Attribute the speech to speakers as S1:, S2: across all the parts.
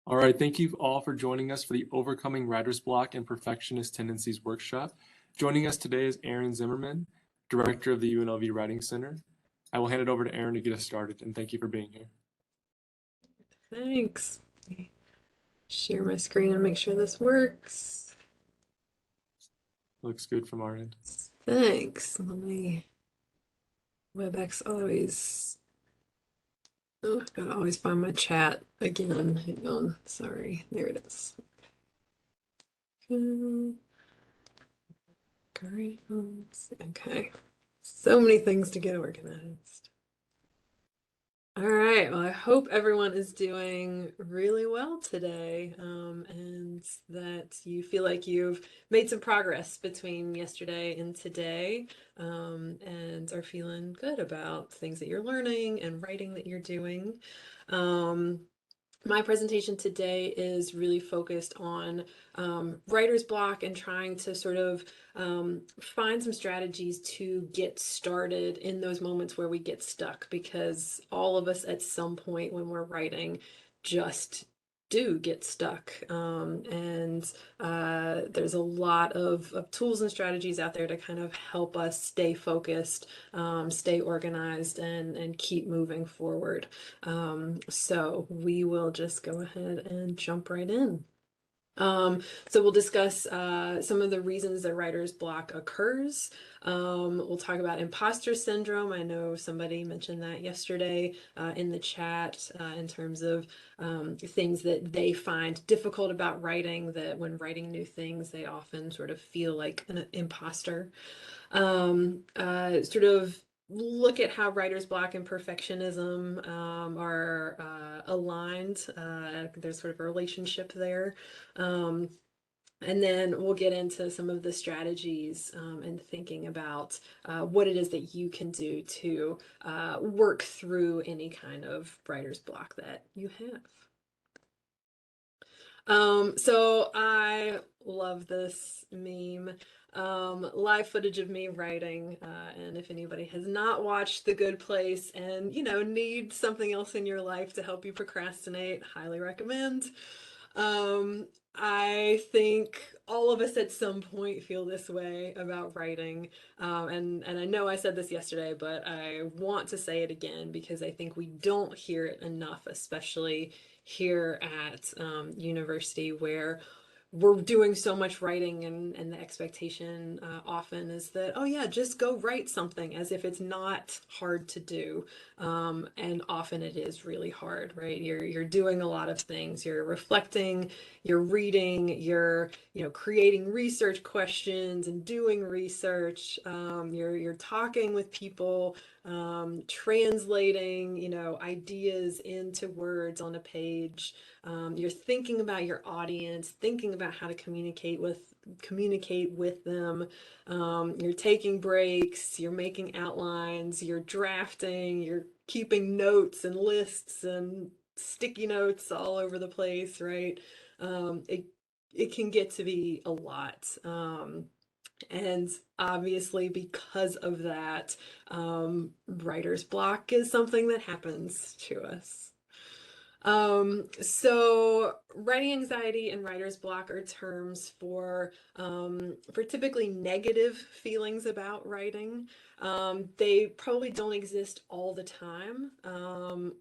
S1: All right, thank you all for joining us for the Overcoming Writer's Block and Perfectionist Tendencies workshop. Joining us today is Aaron Zimmerman, Director of the UNLV Writing Center. I will hand it over to Aaron to get us started, and thank you for being here.
S2: Thanks. Share my screen and make sure this works.
S1: Looks good from our end.
S2: Thanks. WebEx always. Oh, I've got to always find my chat again. Hang on. Sorry. There it is. Okay. So many things to get organized. All right. Well, I hope everyone is doing really well today, and that you feel like you've made some progress between yesterday and today, and are feeling good about things that you're learning and writing that you're doing. My presentation today is really focused on writer's block and trying to sort of find some strategies to get started in those moments where we get stuck, because all of us at some point when we're writing just do get stuck. And there's a lot of tools and strategies out there to kind of help us stay focused, stay organized, and keep moving forward. So we will just go ahead and jump right in. So we'll discuss some of the reasons that writer's block occurs. We'll talk about imposter syndrome. I know somebody mentioned that yesterday in the chat in terms of things that they find difficult about writing, that when writing new things, they often sort of feel like an imposter. Sort of look at how writer's block and perfectionism are aligned. There's sort of a relationship there. And then we'll get into some of the strategies and thinking about what it is that you can do to work through any kind of writer's block that you have. So I love this meme. Live footage of me writing, and if anybody has not watched The Good Place and need something else in your life to help you procrastinate, highly recommend. I think all of us at some point feel this way about writing, and I know I said this yesterday, but I want to say it again because I think we don't hear it enough, especially here at university, where we're doing so much writing, and the expectation often is that, oh yeah, just go write something, as if it's not hard to do. And often it is really hard, right? You're doing a lot of things. You're reflecting, you're reading, you're creating research questions and doing research. You're talking with people, translating ideas into words on a page. You're thinking about your audience, thinking about how to communicate with them. You're taking breaks, you're making outlines, you're drafting, you're keeping notes and lists and sticky notes all over the place, right? It can get to be a lot. And obviously, because of that, writer's block is something that happens to us. So writing anxiety and writer's block are terms for typically negative feelings about writing. They probably don't exist all the time,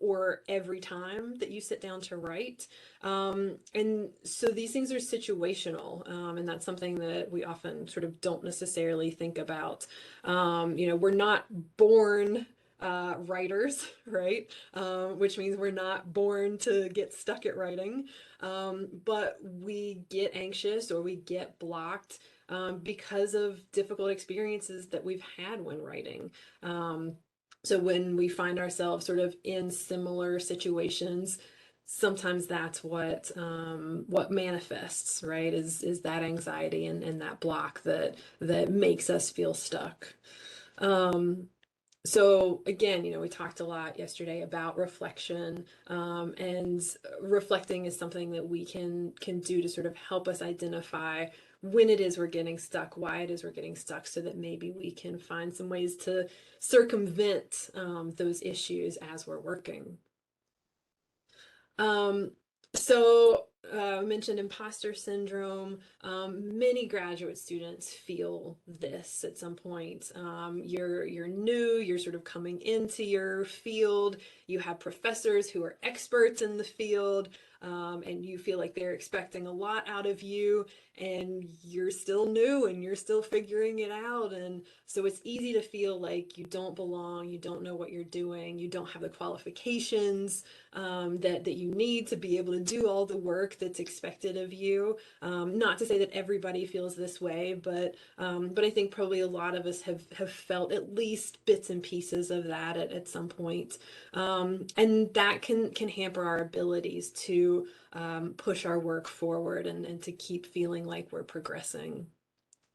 S2: or every time that you sit down to write. And so these things are situational, and that's something that we often sort of don't necessarily think about. We're not born writers, right? Which means we're not born to get stuck at writing, but we get anxious or we get blocked because of difficult experiences that we've had when writing. So when we find ourselves sort of in similar situations, sometimes that's what manifests, right? Is that anxiety and that block that makes us feel stuck. So again, we talked a lot yesterday about reflection, and reflecting is something that we can do to sort of help us identify when it is we're getting stuck, why it is we're getting stuck, so that maybe we can find some ways to circumvent those issues as we're working. So I mentioned imposter syndrome. Many graduate students feel this at some point. You're new, you're sort of coming into your field. You have professors who are experts in the field, and you feel like they're expecting a lot out of you, and you're still new and you're still figuring it out. And so it's easy to feel like you don't belong, you don't know what you're doing, you don't have the qualifications that you need to be able to do all the work that's expected of you. Not to say that everybody feels this way, but I think probably a lot of us have felt at least bits and pieces of that at some point, and that can hamper our abilities to push our work forward and to keep feeling like we're progressing.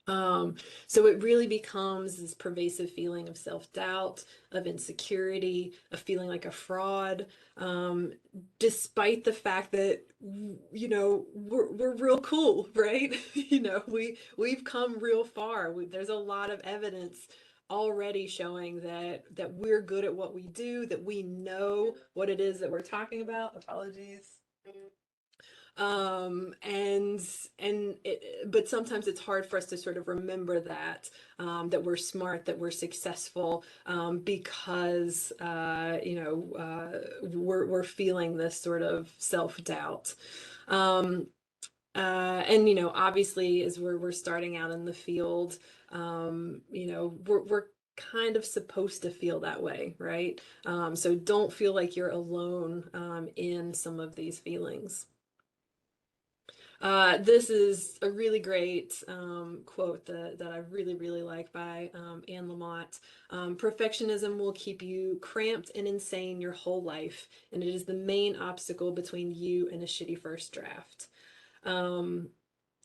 S2: So it really becomes this pervasive feeling of self-doubt, of insecurity, of feeling like a fraud, um, despite the fact that we're real cool, right? We've come real far. There's a lot of evidence already showing that we're good at what we do, that we know what it is that we're talking about. Apologies. And but sometimes it's hard for us to sort of remember that we're smart, that we're successful, because we're feeling this sort of self-doubt. um, and obviously, as we're starting out in the field, we're kind of supposed to feel that way, right? So don't feel like you're alone in some of these feelings. This is a really great quote that I really, really like by Anne Lamott. Perfectionism will keep you cramped and insane your whole life, and it is the main obstacle between you and a shitty first draft. Um,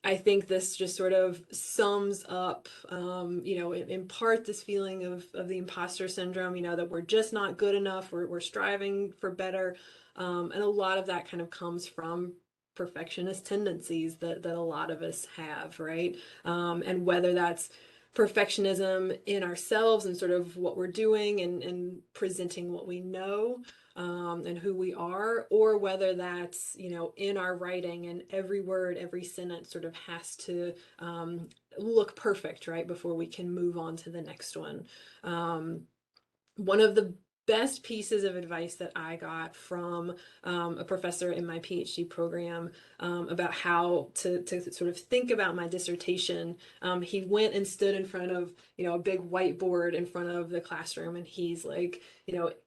S2: I think this just sort of sums up, in part this feeling of the imposter syndrome, that we're just not good enough, we're striving for better. And a lot of that kind of comes from perfectionist tendencies that a lot of us have, right? And whether that's perfectionism in ourselves and sort of what we're doing and presenting what we know, and who we are, or whether that's in our writing, and every word, every sentence sort of has to look perfect, right, before we can move on to the next one. One of the best pieces of advice that I got from a professor in my PhD program, about how to sort of think about my dissertation. He went and stood in front of a big whiteboard in front of the classroom, and he's like,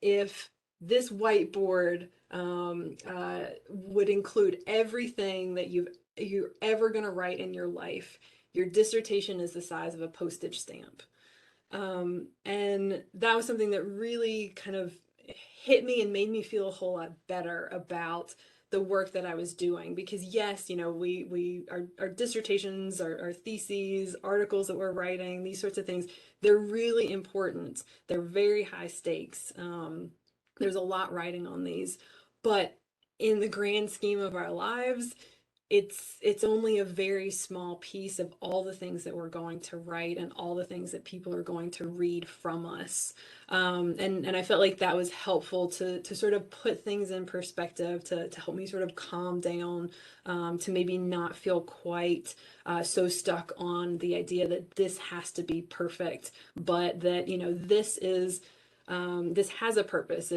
S2: if this whiteboard would include everything that you're ever going to write in your life, your dissertation is the size of a postage stamp. And that was something that really kind of hit me and made me feel a whole lot better about the work that I was doing. Because yes, our dissertations, our theses, articles that we're writing, these sorts of things, they're really important. They're very high stakes. There's a lot riding on these, but in the grand scheme of our lives, it's only a very small piece of all the things that we're going to write and all the things that people are going to read from us. And I felt like that was helpful to sort of put things in perspective, to help me sort of calm down, to maybe not feel quite so stuck on the idea that this has to be perfect, but that this has a purpose.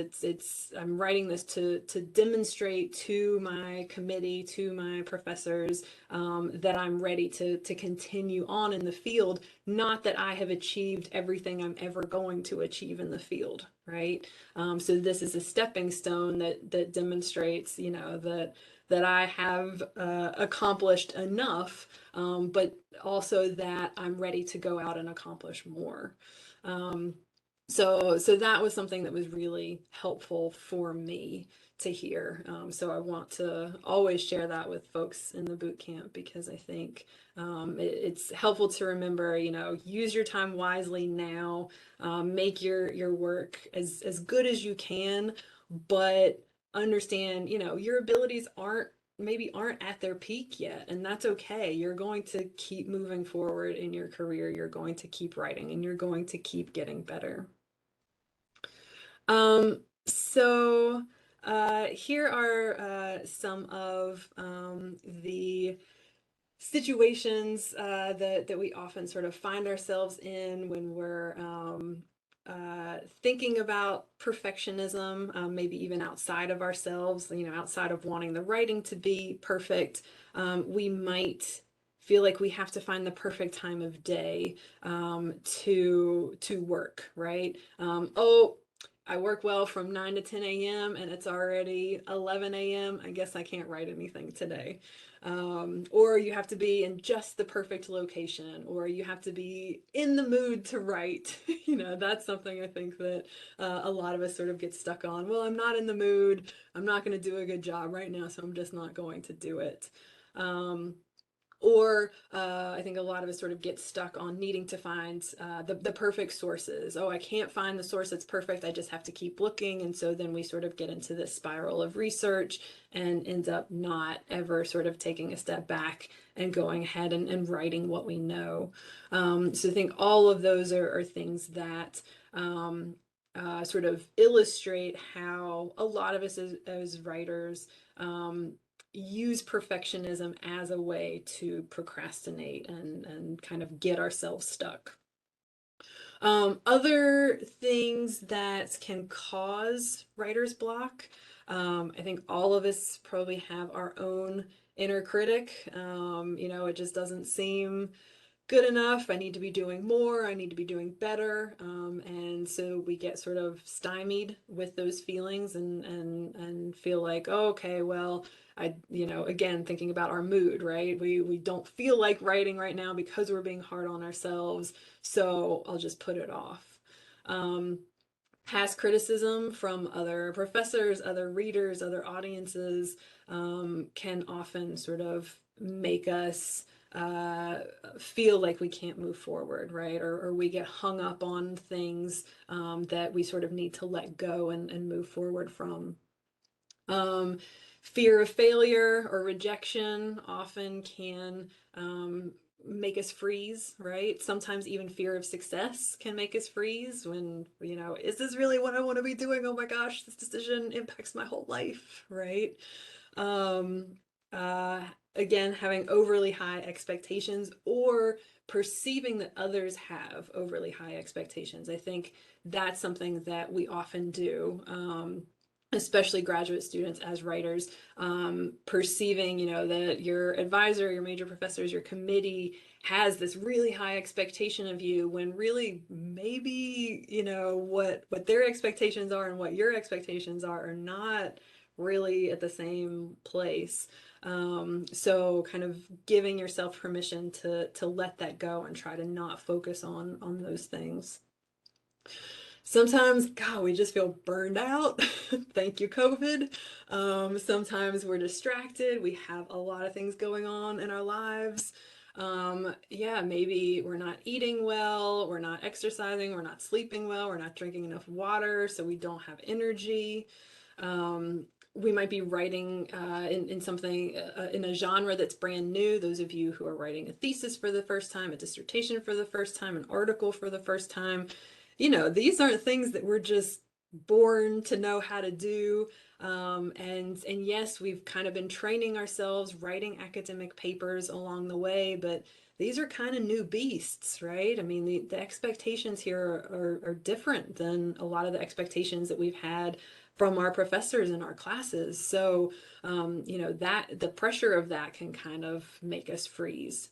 S2: I'm writing this to demonstrate to my committee, to my professors, that I'm ready to continue on in the field. Not that I have achieved everything I'm ever going to achieve in the field, right? So this is a stepping stone that demonstrates, that I have accomplished enough, but also that I'm ready to go out and accomplish more. So that was something that was really helpful for me to hear. So I want to always share that with folks in the boot camp, because I think it's helpful to remember, use your time wisely now, make your work as good as you can, but understand, your abilities aren't at their peak yet, and that's okay. You're going to keep moving forward in your career. You're going to keep writing, and you're going to keep getting better. So Here are some of the situations that we often sort of find ourselves in when we're thinking about perfectionism, maybe even outside of ourselves, outside of wanting the writing to be perfect. We might feel like we have to find the perfect time of day to work, right? Oh, I work well from 9 to 10 a.m. and it's already 11 a.m. I guess I can't write anything today. Or you have to be in just the perfect location, or you have to be in the mood to write. That's something I think that a lot of us sort of get stuck on. Well, I'm not in the mood. I'm not going to do a good job right now, so I'm just not going to do it. Or I think a lot of us sort of get stuck on needing to find the perfect sources. Oh, I can't find the source that's perfect. I just have to keep looking. And so then we sort of get into this spiral of research and end up not ever sort of taking a step back and going ahead and writing what we know. So I think all of those are things that sort of illustrate how a lot of us as writers use perfectionism as a way to procrastinate and kind of get ourselves stuck. Other things that can cause writer's block, I think all of us probably have our own inner critic. It just doesn't seem good enough. I need to be doing more. I need to be doing better. And so we get sort of stymied with those feelings and feel like, oh, okay, well, again, thinking about our mood, right? We don't feel like writing right now because we're being hard on ourselves. So I'll just put it off. Past criticism from other professors, other readers, other audiences can often sort of make us feel like we can't move forward, right? Or we get hung up on things that we sort of need to let go and move forward from. Fear of failure or rejection often can make us freeze, right? Sometimes even fear of success can make us freeze when, is this really what I want to be doing? Oh my gosh, this decision impacts my whole life, right? Um, uh, Again, having overly high expectations or perceiving that others have overly high expectations. I think that's something that we often do. Especially graduate students as writers, perceiving, that your advisor, your major professors, your committee has this really high expectation of you when really maybe, what their expectations are and what your expectations are not really at the same place. So kind of giving yourself permission to let that go and try to not focus on those things. Sometimes, God, we just feel burned out. Thank you, COVID. Sometimes we're distracted. We have a lot of things going on in our lives. Yeah, maybe we're not eating well, we're not exercising, we're not sleeping well, we're not drinking enough water, so we don't have energy. We might be writing in something in a genre that's brand new. Those of you who are writing a thesis for the first time, a dissertation for the first time, an article for the first time, these aren't things that we're just born to know how to do. And yes, we've kind of been training ourselves, writing academic papers along the way, but these are kind of new beasts, right? I mean, the expectations here are different than a lot of the expectations that we've had from our professors in our classes. So, that the pressure of that can kind of make us freeze.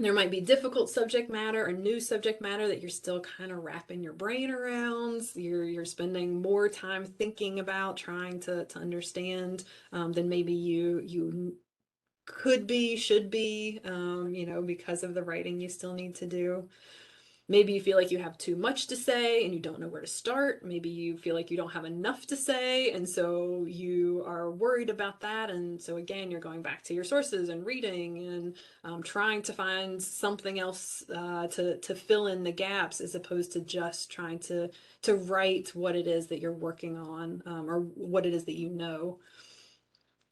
S2: There might be difficult subject matter or new subject matter that you're still kind of wrapping your brain around. You're spending more time thinking about, trying to understand than maybe you could be, should be, because of the writing you still need to do. Maybe you feel like you have too much to say and you don't know where to start. Maybe you feel like you don't have enough to say, and so you are worried about that. And so again, you're going back to your sources and reading and trying to find something else to fill in the gaps, as opposed to just trying to write what it is that you're working on, or what it is that you know.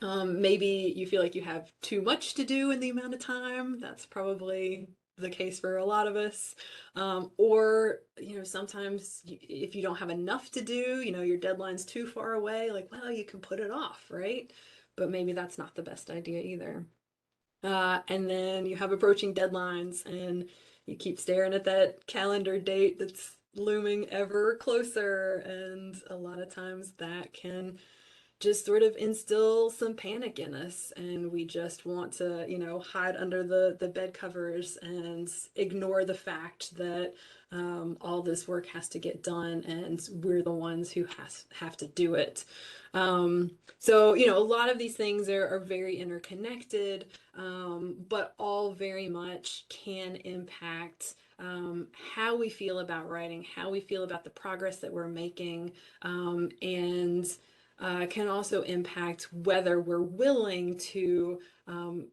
S2: Maybe you feel like you have too much to do in the amount of time. That's probably the case for a lot of us. Or, sometimes if you don't have enough to do, your deadline's too far away, like, well, you can put it off, right? But maybe that's not the best idea either. And then you have approaching deadlines and you keep staring at that calendar date that's looming ever closer. And a lot of times that can just sort of instill some panic in us, and we just want to hide under the bed covers and ignore the fact that all this work has to get done and we're the ones who have to do it. So a lot of these things are very interconnected, but all very much can impact how we feel about writing, how we feel about the progress that we're making, and can also impact whether we're willing to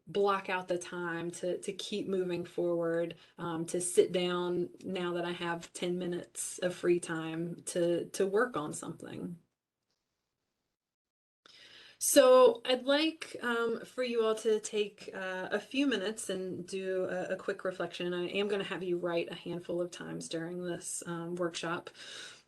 S2: block out the time to keep moving forward, to sit down now that I have 10 minutes of free time to work on something. So I'd like for you all to take a few minutes and do a quick reflection. I am going to have you write a handful of times during this workshop.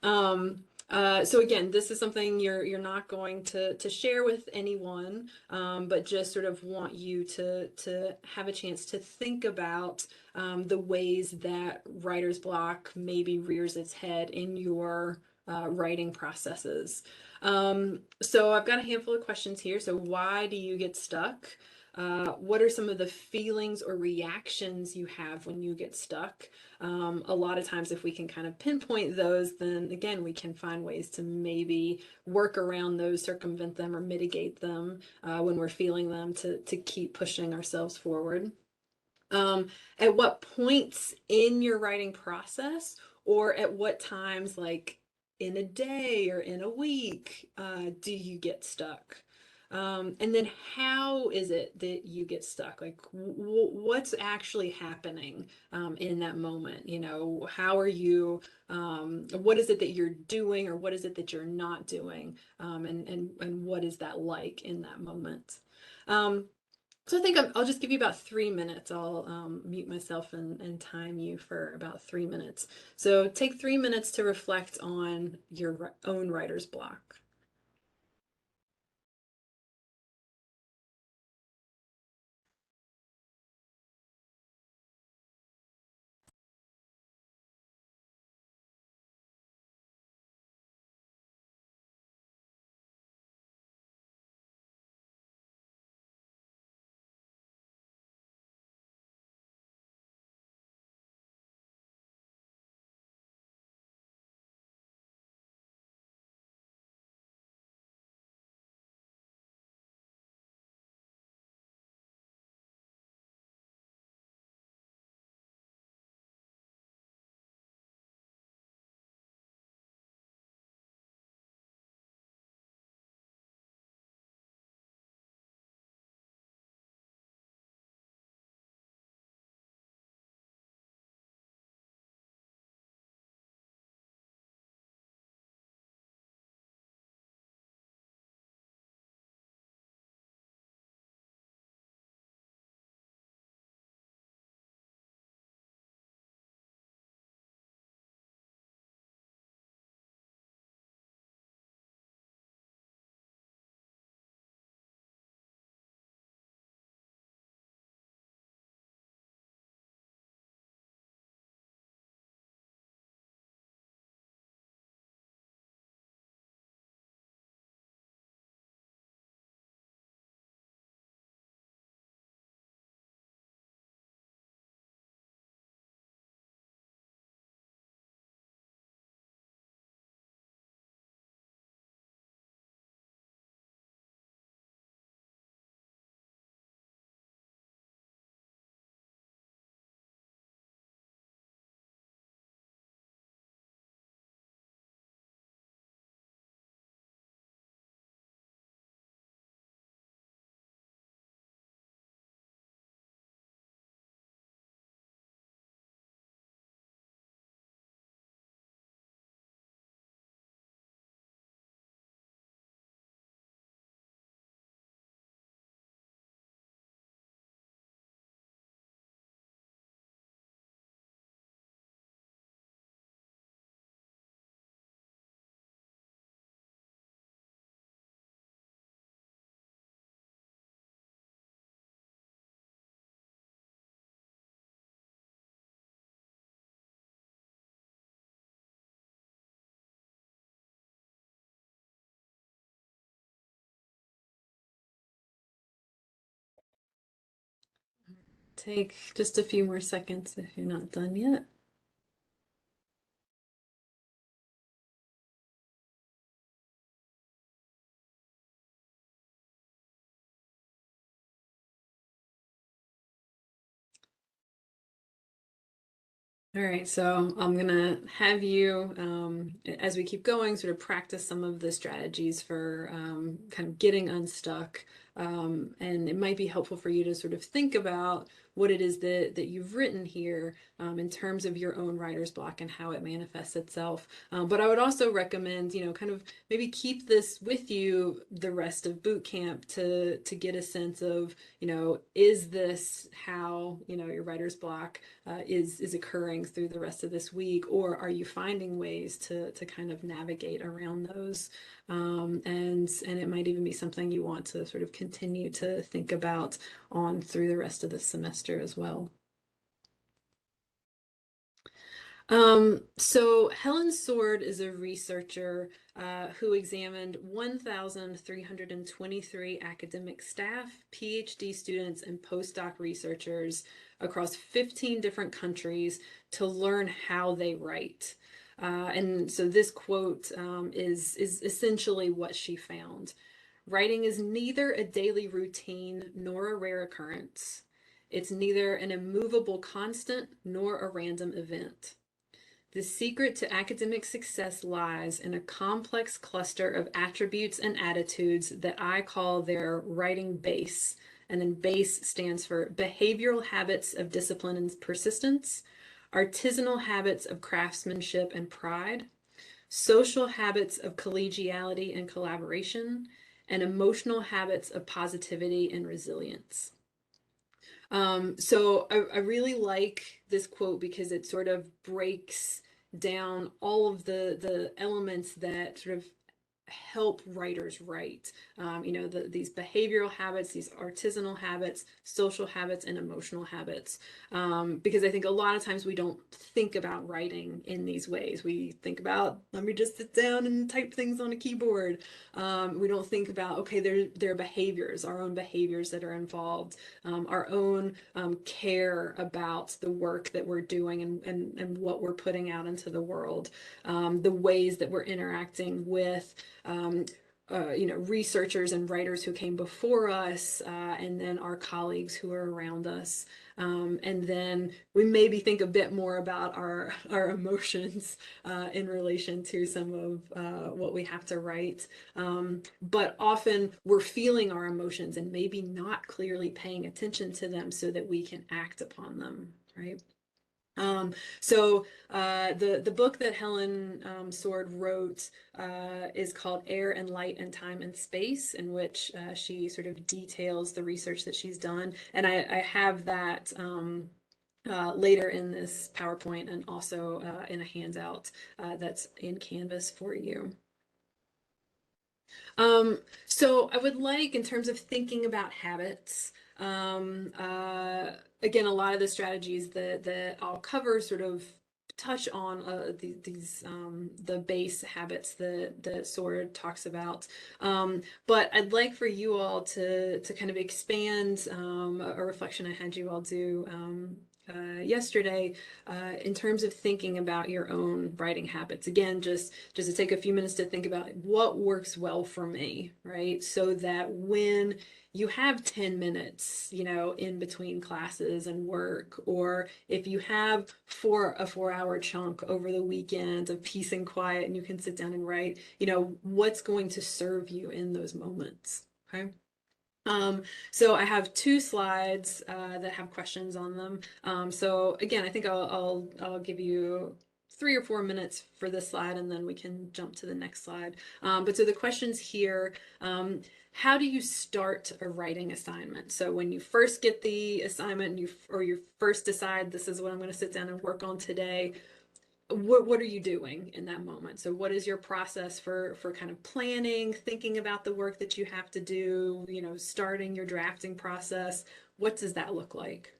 S2: So again, this is something you're not going to share with anyone, but just sort of want you to have a chance to think about the ways that writer's block maybe rears its head in your writing processes. So I've got a handful of questions here. So why do you get stuck? What are some of the feelings or reactions you have when you get stuck? A lot of times if we can kind of pinpoint those, then again, we can find ways to maybe work around those, circumvent them, or mitigate them when we're feeling them to keep pushing ourselves forward. At what points in your writing process, or at what times, like in a day or in a week, do you get stuck? And then how is it that you get stuck? Like, what's actually happening in that moment? How are you? What is it that you're doing, or what is it that you're not doing? And what is that like in that moment? So I think I'll just give you about 3 minutes. I'll mute myself and time you for about 3 minutes. So take 3 minutes to reflect on your own writer's block. take just a few more seconds if you're not done yet. All right, so I'm gonna have you, as we keep going, sort of practice some of the strategies for kind of getting unstuck. And it might be helpful for you to sort of think about what it is that you've written here in terms of your own writer's block and how it manifests itself. But I would also recommend, kind of maybe keep this with you the rest of boot camp to get a sense of, is this how, your writer's block is occurring through the rest of this week, or are you finding ways to kind of navigate around those? And it might even be something you want to sort of continue to think about on through the rest of the semester as well. So Helen Sword is a researcher who examined 1,323 academic staff, PhD students, and postdoc researchers across 15 different countries to learn how they write. And so this quote is essentially what she found. Writing is neither a daily routine nor a rare occurrence. It's neither an immovable constant nor a random event. The secret to academic success lies in a complex cluster of attributes and attitudes that I call their writing base. And then BASE stands for behavioral habits of discipline and persistence, artisanal habits of craftsmanship and pride, social habits of collegiality and collaboration, and emotional habits of positivity and resilience. So I really like this quote because it sort of breaks down all of the elements that sort of help writers write. These behavioral habits, these artisanal habits, social habits, and emotional habits. Because I think a lot of times we don't think about writing in these ways. We think about, let me just sit down and type things on a keyboard. We don't think about, okay, there are behaviors, our own behaviors that are involved, our own care about the work that we're doing and what we're putting out into the world, the ways that we're interacting with researchers and writers who came before us, and then our colleagues who are around us. And then we maybe think a bit more about our emotions in relation to some of what we have to write. But often we're feeling our emotions and maybe not clearly paying attention to them so that we can act upon them, right? So the book that Helen Sword wrote is called Air and Light and Time and Space, in which she sort of details the research that she's done. And I have that later in this PowerPoint and also in a handout that's in Canvas for you. So I would like, in terms of thinking about habits, again, a lot of the strategies that I'll cover sort of touch on the base habits that Sword talks about. But I'd like for you all to kind of expand a reflection I had you all do yesterday in terms of thinking about your own writing habits. Again, just to take a few minutes to think about what works well for me, right? So that when you have 10 minutes, in between classes and work, or if you have a 4-hour chunk over the weekend of peace and quiet and you can sit down and write, what's going to serve you in those moments, okay? So I have 2 slides that have questions on them. So again, I think I'll give you 3 or 4 minutes for this slide, and then we can jump to the next slide. But so the questions here, how do you start a writing assignment? So when you first get the assignment and you first decide this is what I'm going to sit down and work on today, what are you doing in that moment? So what is your process for kind of planning, thinking about the work that you have to do, starting your drafting process? What does that look like?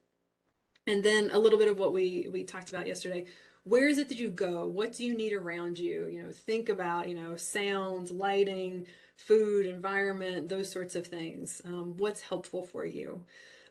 S2: And then a little bit of what we talked about yesterday. Where is it that you go? What do you need around you? Think about, sounds, lighting, food, environment, those sorts of things. What's helpful for you?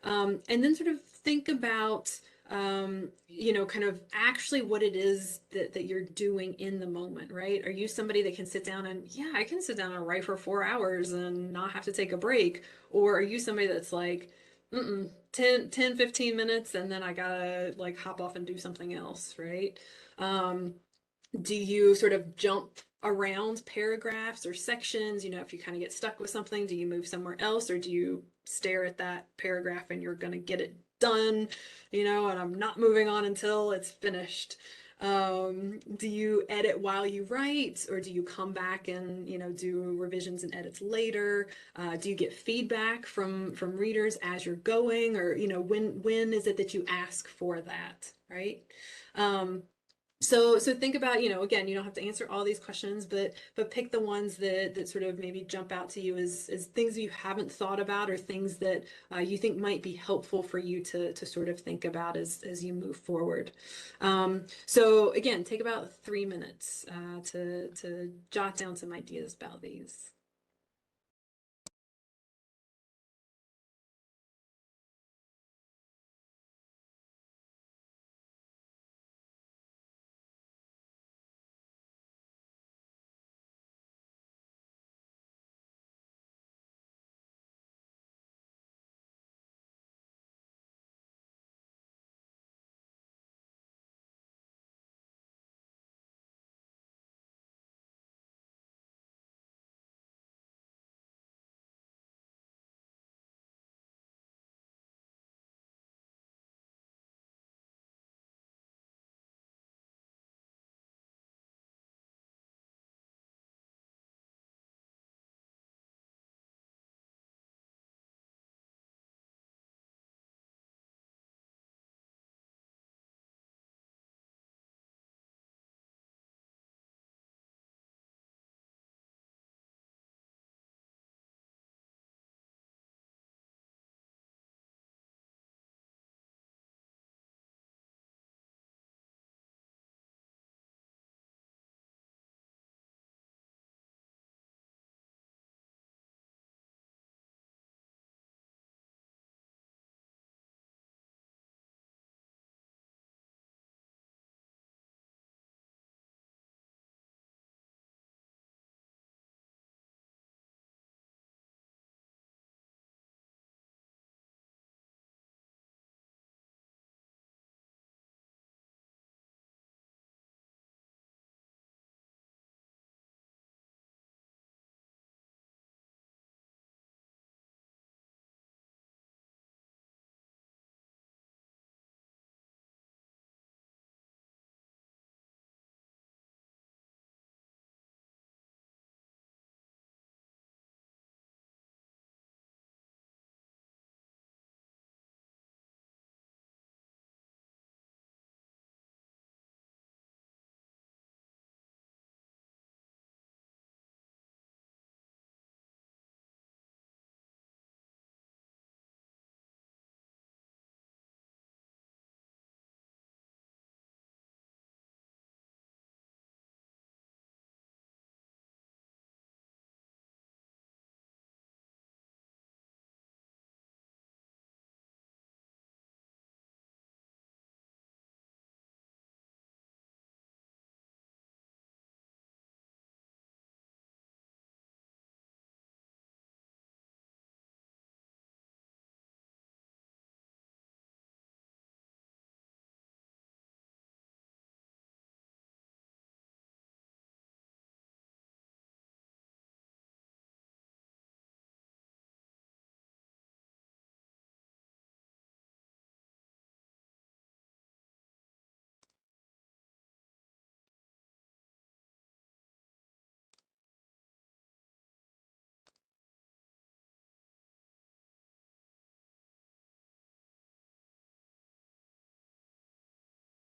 S2: And then sort of think about kind of actually what it is that you're doing in the moment, right? Are you somebody that can sit down and, yeah, I can sit down and write for 4 hours and not have to take a break? Or are you somebody that's like, 15 minutes and then I gotta like hop off and do something else, right? Um, do you sort of jump around paragraphs or sections? If you kind of get stuck with something, do you move somewhere else, or do you stare at that paragraph and you're going to get it done, and I'm not moving on until it's finished? Do you edit while you write, or do you come back and do revisions and edits later? Do you get feedback from readers as you're going, or when is it that you ask for that, right? So think about, again, you don't have to answer all these questions, but pick the ones that sort of maybe jump out to you as things that you haven't thought about, or things that you think might be helpful for you to sort of think about as you move forward. So again, take about 3 minutes to jot down some ideas about these.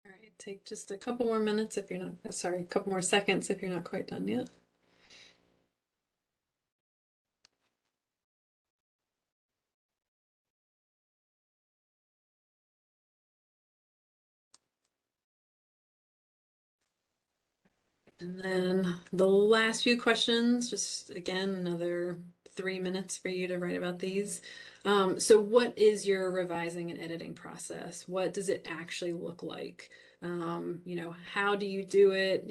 S2: All right, take just a couple more minutes if you're not, sorry, a couple more seconds if you're not quite done yet. And then the last few questions, just again, another 3 minutes for you to write about these. So what is your revising and editing process? What does it actually look like? How do you do it?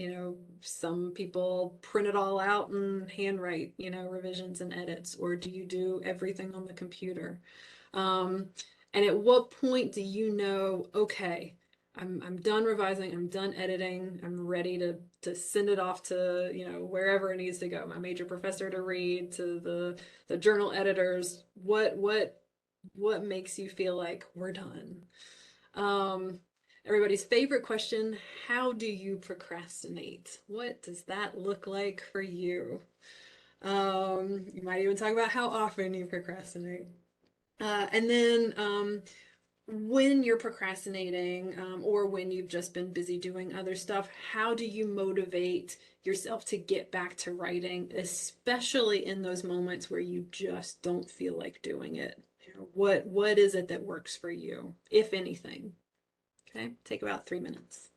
S2: Some people print it all out and handwrite, revisions and edits, or do you do everything on the computer? And at what point do you know, okay, I'm done revising, I'm done editing, I'm ready to send it off to, wherever it needs to go, my major professor to read, to the journal editors. What makes you feel like we're done? Everybody's favorite question, how do you procrastinate? What does that look like for you? You might even talk about how often you procrastinate. And then when you're procrastinating, or when you've just been busy doing other stuff, how do you motivate yourself to get back to writing, especially in those moments where you just don't feel like doing it? What is it that works for you, if anything? Okay, take about 3 minutes.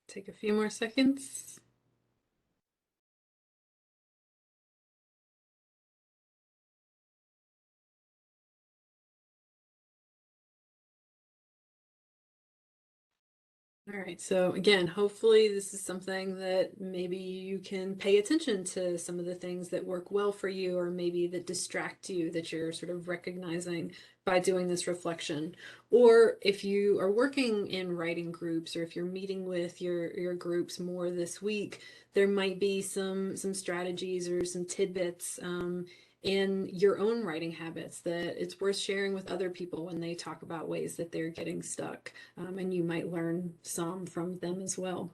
S2: Take a few more seconds. All right, so again, hopefully this is something that maybe you can pay attention to some of the things that work well for you, or maybe that distract you, that you're sort of recognizing by doing this reflection. Or if you are working in writing groups, or if you're meeting with your groups more this week, there might be some strategies or some tidbits in your own writing habits that it's worth sharing with other people when they talk about ways that they're getting stuck, and you might learn some from them as well.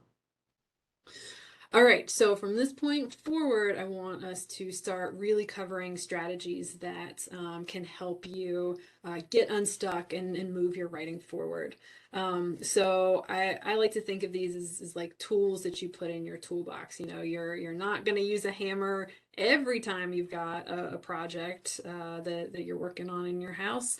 S2: All right, so from this point forward, I want us to start really covering strategies that can help you get unstuck and move your writing forward. So I like to think of these as like tools that you put in your toolbox. You know, you're not going to use a hammer every time you've got a project that you're working on in your house,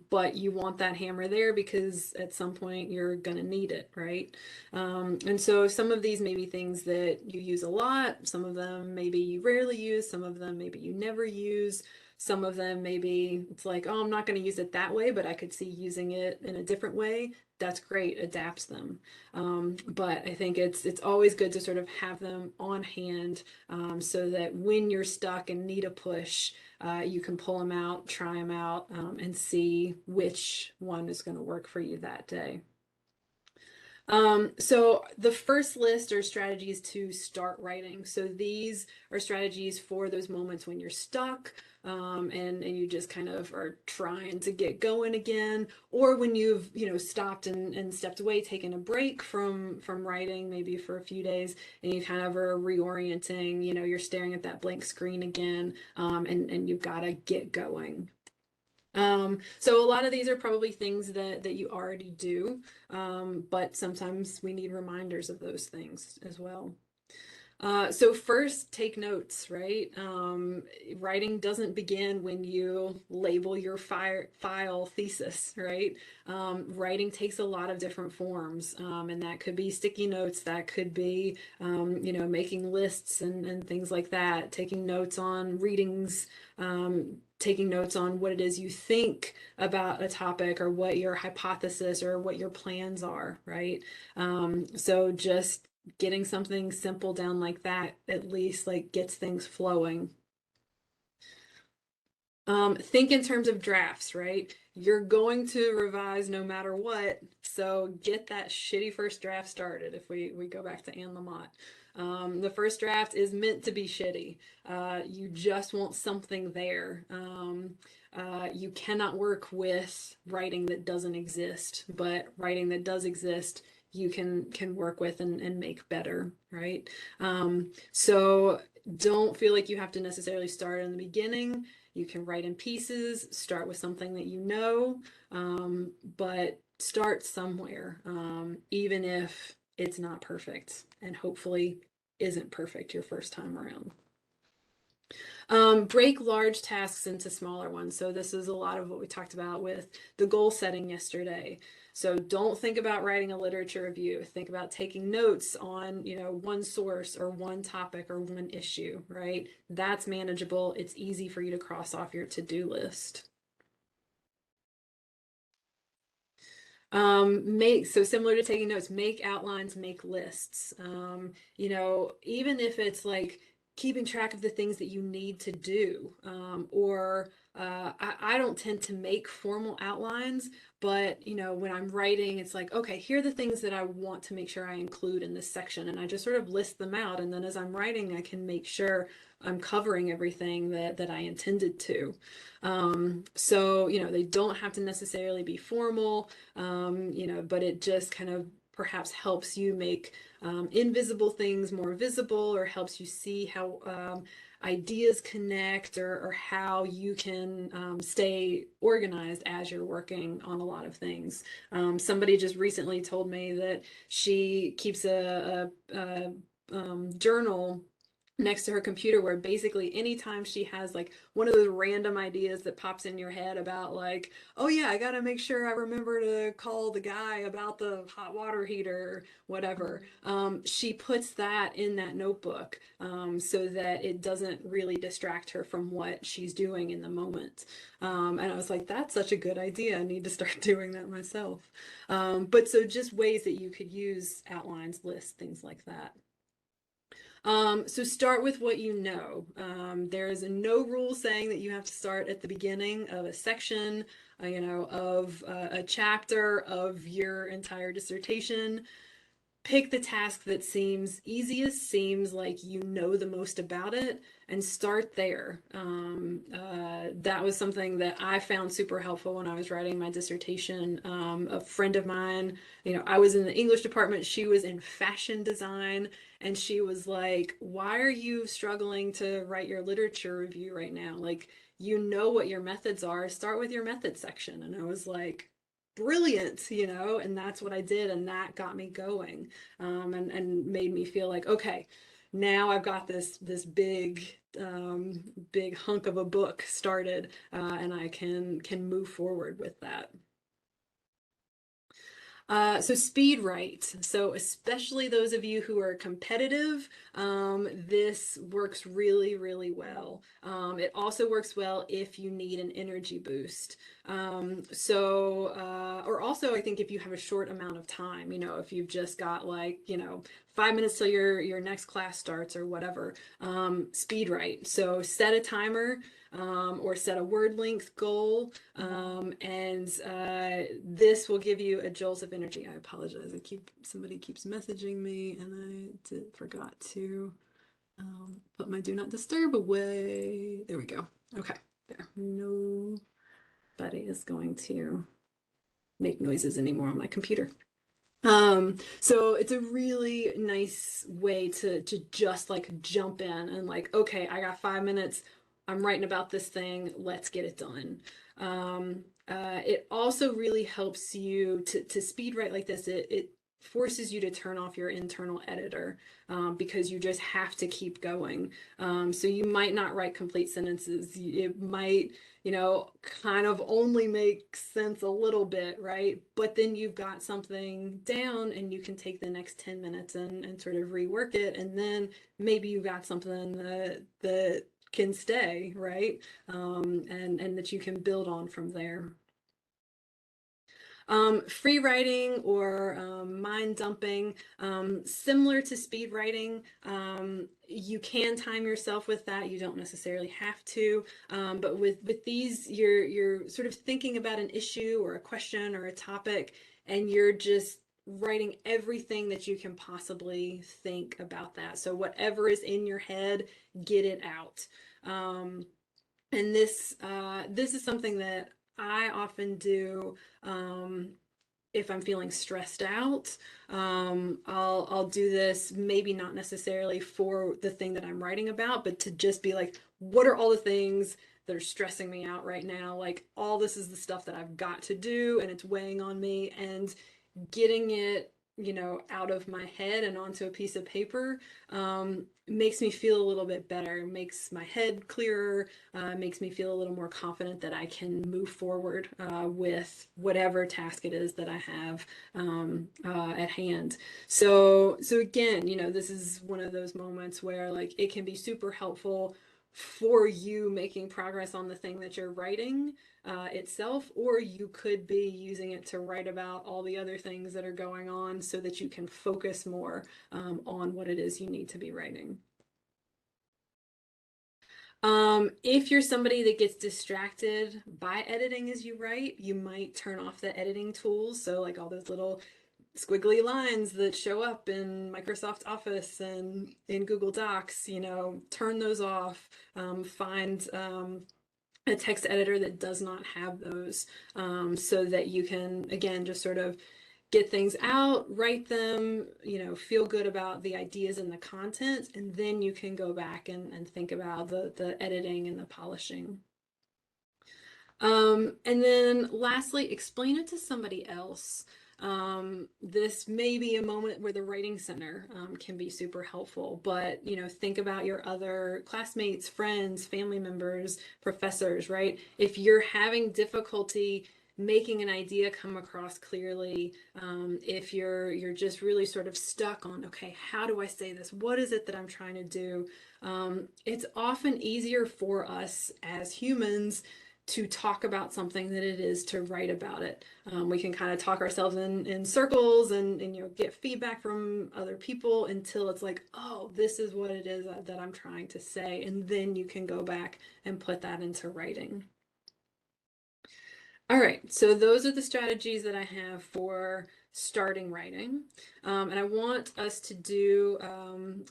S2: but you want that hammer there because at some point you're going to need it, right? And so some of these may be things that you use a lot, some of them maybe you rarely use, some of them maybe you never use. Some of them maybe it's like, oh, I'm not going to use it that way, but I could see using it in a different way. That's great, adapts them. But I think it's always good to sort of have them on hand, so that when you're stuck and need a push, you can pull them out, try them out, and see which one is going to work for you that day. So the first list are strategies to start writing. So these are strategies for those moments when you're stuck, and you just kind of are trying to get going again, or when you've, stopped and stepped away, taken a break from writing, maybe for a few days, and you kind of are reorienting, you're staring at that blank screen again, and you've got to get going. So a lot of these are probably things that you already do, but sometimes we need reminders of those things as well. So first, take notes, right? Writing doesn't begin when you label your file thesis, right? Writing takes a lot of different forms, and that could be sticky notes, that could be, making lists and things like that, taking notes on readings, taking notes on what it is you think about a topic or what your hypothesis or what your plans are, right? So just getting something simple down like that at least like gets things flowing. Think in terms of drafts, right? You're going to revise no matter what, so get that shitty first draft started. If we go back to Anne Lamott, the first draft is meant to be shitty. You just want something there. You cannot work with writing that doesn't exist, but writing that does exist you can work with and make better, right? So don't feel like you have to necessarily start in the beginning. You can write in pieces, start with something that you know, but start somewhere, even if it's not perfect and hopefully isn't perfect your first time around. Break large tasks into smaller ones. So this is a lot of what we talked about with the goal setting yesterday. So don't think about writing a literature review. Think about taking notes on, one source or one topic or one issue, right? That's manageable. It's easy for you to cross off your to-do list. So similar to taking notes, make outlines, make lists. Even if it's like keeping track of the things that you need to do, or I don't tend to make formal outlines, but when I'm writing, it's like, okay, here are the things that I want to make sure I include in this section, and I just sort of list them out, and then as I'm writing, I can make sure I'm covering everything that I intended to. So they don't have to necessarily be formal, but it just kind of perhaps helps you make invisible things more visible, or helps you see how ideas connect, or how you can stay organized as you're working on a lot of things. Somebody just recently told me that she keeps a journal next to her computer, where basically anytime she has like one of those random ideas that pops in your head about like, oh yeah, I gotta make sure I remember to call the guy about the hot water heater, whatever, she puts that in that notebook, so that it doesn't really distract her from what she's doing in the moment. And I was like, that's such a good idea, I need to start doing that myself. But so just ways that you could use outlines, lists, things like that. So start with what you know. There is no rule saying that you have to start at the beginning of a section, of a chapter of your entire dissertation. Pick the task that seems easiest, seems like you know the most about it, and start there. That was something that I found super helpful when I was writing my dissertation. A friend of mine, I was in the English department, she was in fashion design, and she was like, why are you struggling to write your literature review right now? Like, you know what your methods are, start with your method section. And I was like, brilliant, and that's what I did, and that got me going, and made me feel like, okay, now I've got this big hunk of a book started, and I can move forward with that. So speed write. So especially those of you who are competitive, this works really, really well. It also works well if you need an energy boost. Or also I think if you have a short amount of time, if you've just got 5 minutes till your next class starts or whatever, speed write. So set a timer, or set a word length goal, and this will give you a jolt of energy. I apologize. Somebody keeps messaging me, and I forgot to put my do not disturb away. There we go. Okay, there. Nobody is going to make noises anymore on my computer. So it's a really nice way to just jump in and okay, I got 5 minutes. I'm writing about this thing. Let's get it done. It also really helps you to speed write like this. It forces you to turn off your internal editor, because you just have to keep going. So you might not write complete sentences. It might, kind of only make sense a little bit, right? But then you've got something down and you can take the next 10 minutes and sort of rework it. And then maybe you got something that can stay, right? And that you can build on from there. Free writing or mind dumping, similar to speed writing. You can time yourself with that. You don't necessarily have to, but with these, you're sort of thinking about an issue or a question or a topic, and you're just writing everything that you can possibly think about that. So whatever is in your head, get it out. And this is something that I often do if I'm feeling stressed out. I'll do this, maybe not necessarily for the thing that I'm writing about, but to just be like, what are all the things that are stressing me out right now? Like, all this is the stuff that I've got to do, and it's weighing on me, and getting it out of my head and onto a piece of paper, makes me feel a little bit better, makes my head clearer, makes me feel a little more confident that I can move forward with whatever task it is that I have at hand. So again, this is one of those moments where it can be super helpful for you making progress on the thing that you're writing itself, or you could be using it to write about all the other things that are going on so that you can focus more on what it is you need to be writing. If you're somebody that gets distracted by editing as you write, you might turn off the editing tools. So all those little squiggly lines that show up in Microsoft Office and in Google Docs, turn those off. Find a text editor that does not have those, so that you can, again, just sort of get things out, write them, feel good about the ideas and the content, and then you can go back and think about the editing and the polishing. And then lastly, explain it to somebody else. This may be a moment where the writing center can be super helpful, but think about your other classmates, friends, family members, professors, right? If you're having difficulty making an idea come across clearly, if you're just really sort of stuck on, okay, how do I say this? What is it that I'm trying to do? It's often easier for us as humans to talk about something than it is to write about it. We can kind of talk ourselves in circles and get feedback from other people until it's like, oh, this is what it is that I'm trying to say. And then you can go back and put that into writing. All right, so those are the strategies that I have for starting writing. And I want us to do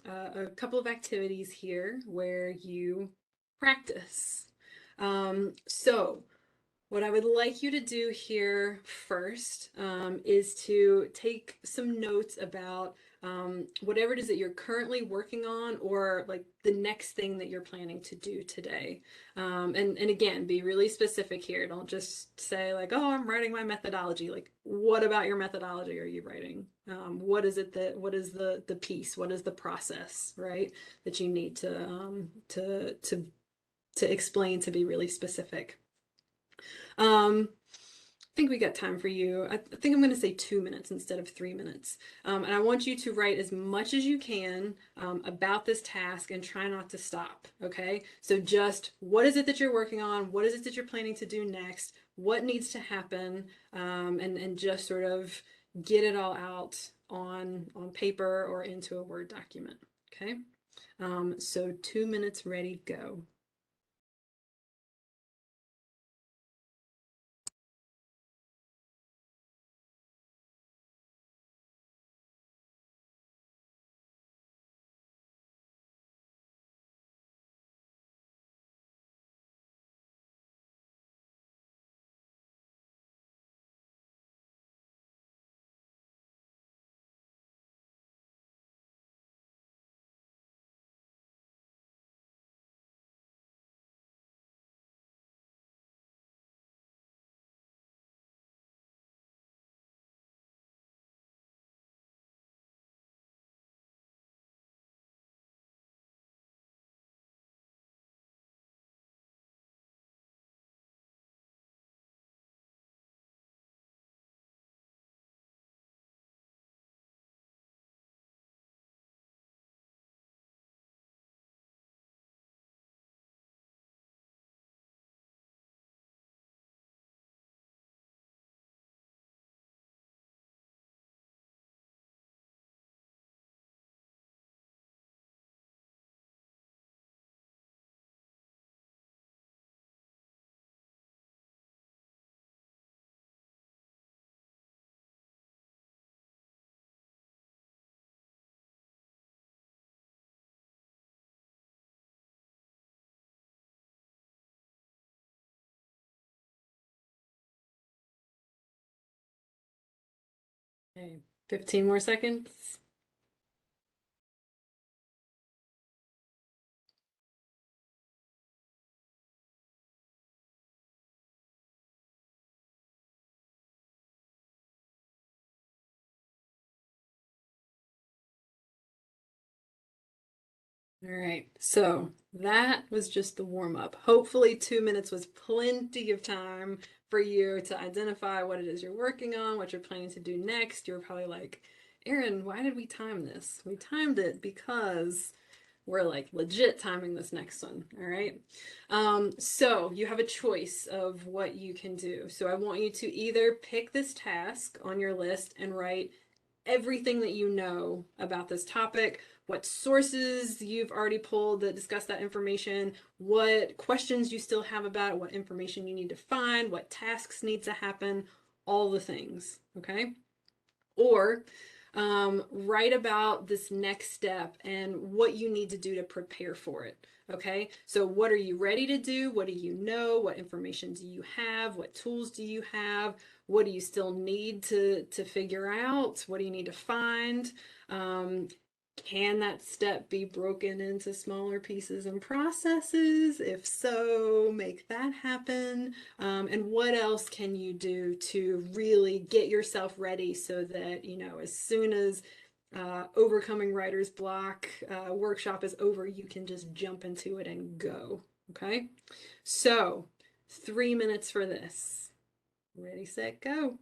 S2: a couple of activities here where you practice. So what I would like you to do here first is to take some notes about whatever it is that you're currently working on, or like the next thing that you're planning to do today. And again, be really specific here. Don't just say like, oh, I'm writing my methodology. Like, what about your methodology are you writing? What is it that, what is the piece? What is the process, right? That you need to explain, to be really specific. I think we got time for you. I think I'm going to say 2 minutes instead of 3 minutes. And I want you to write as much as you can about this task, and try not to stop. Okay. So just, what is it that you're working on? What is it that you're planning to do next? What needs to happen? And just sort of get it all out on paper or into a Word document. Okay. So 2 minutes, ready, go. Okay. 15 more seconds. All right, so that was just the warm up. Hopefully 2 minutes was plenty of time for you to identify what it is you're working on, what you're planning to do next. You're probably like, Erin, why did we time this? We timed it because we're like legit timing this next one. All right. So you have a choice of what you can do. So I want you to either pick this task on your list and write everything that you know about this topic, what sources you've already pulled that discuss that information, what questions you still have about it, what information you need to find, what tasks need to happen, all the things. Okay. Or write about this next step and what you need to do to prepare for it. Okay, so what are you ready to do? What do you know? What information do you have? What tools do you have? What do you still need to figure out? What do you need to find? Can that step be broken into smaller pieces and processes? If so, make that happen. And what else can you do to really get yourself ready so that, you know, as soon as Overcoming Writer's Block workshop is over, you can just jump into it and go. Okay, so 3 minutes for this. Ready, set, go.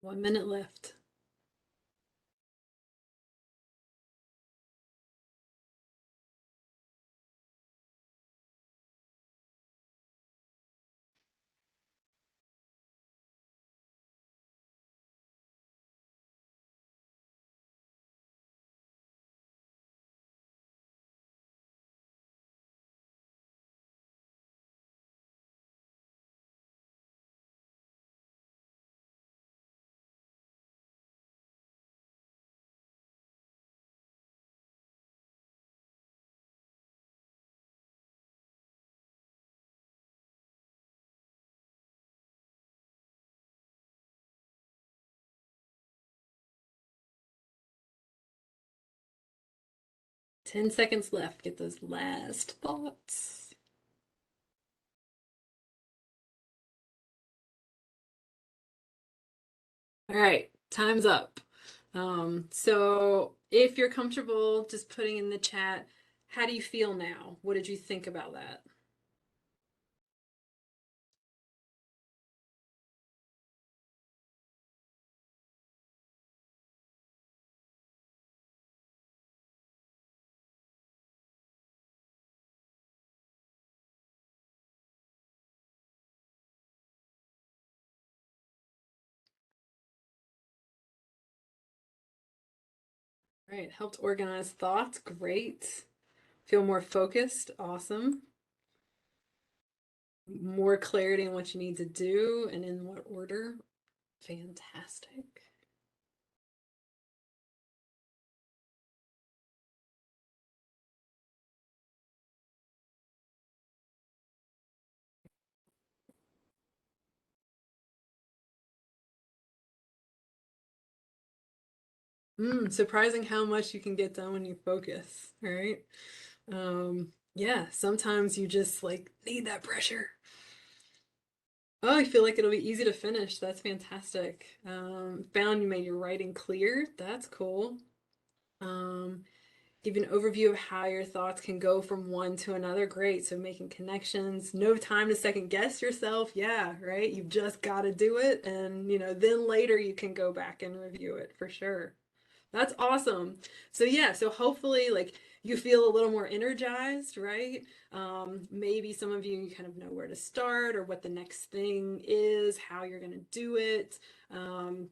S2: 1 minute left. Ten seconds left. Get those last thoughts. All right, time's up. So if you're comfortable just putting in the chat, how do you feel now? What did you think about that? All right, helped organize thoughts. Great. Feel more focused. Awesome. More clarity on what you need to do and in what order. Fantastic. Surprising how much you can get done when you focus, right? Yeah, sometimes you just like need that pressure. Oh, I feel like it'll be easy to finish. That's fantastic. Found you made your writing clear. That's cool. Um, Give an overview of how your thoughts can go from one to another. Great. So making connections, no time to second guess yourself. Yeah, right. You've just got to do it. And, then later you can go back and review it for sure. That's awesome. So yeah, so hopefully like you feel a little more energized, right? Maybe some of you kind of know where to start or what the next thing is, how you're going to do it. Um,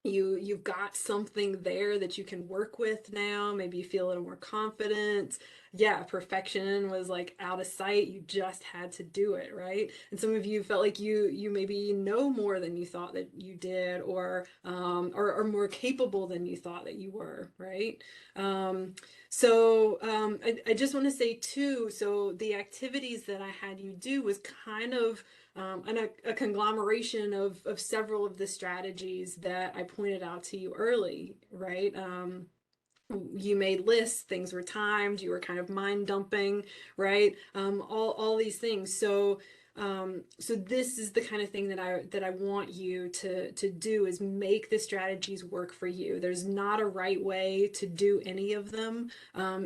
S2: you've got something there that you can work with now. Maybe you feel a little more confident. Yeah, perfection was like out of sight. You just had to do it, right? And some of you felt like you maybe know more than you thought that you did, or more capable than you thought that you were, right? I just want to say too, so the activities that I had you do was kind of a conglomeration of several of the strategies that I pointed out to you early, right? You made lists, things were timed, you were kind of mind dumping, right? All these things. So this is the kind of thing that I want you to do, is make the strategies work for you. There's not a right way to do any of them.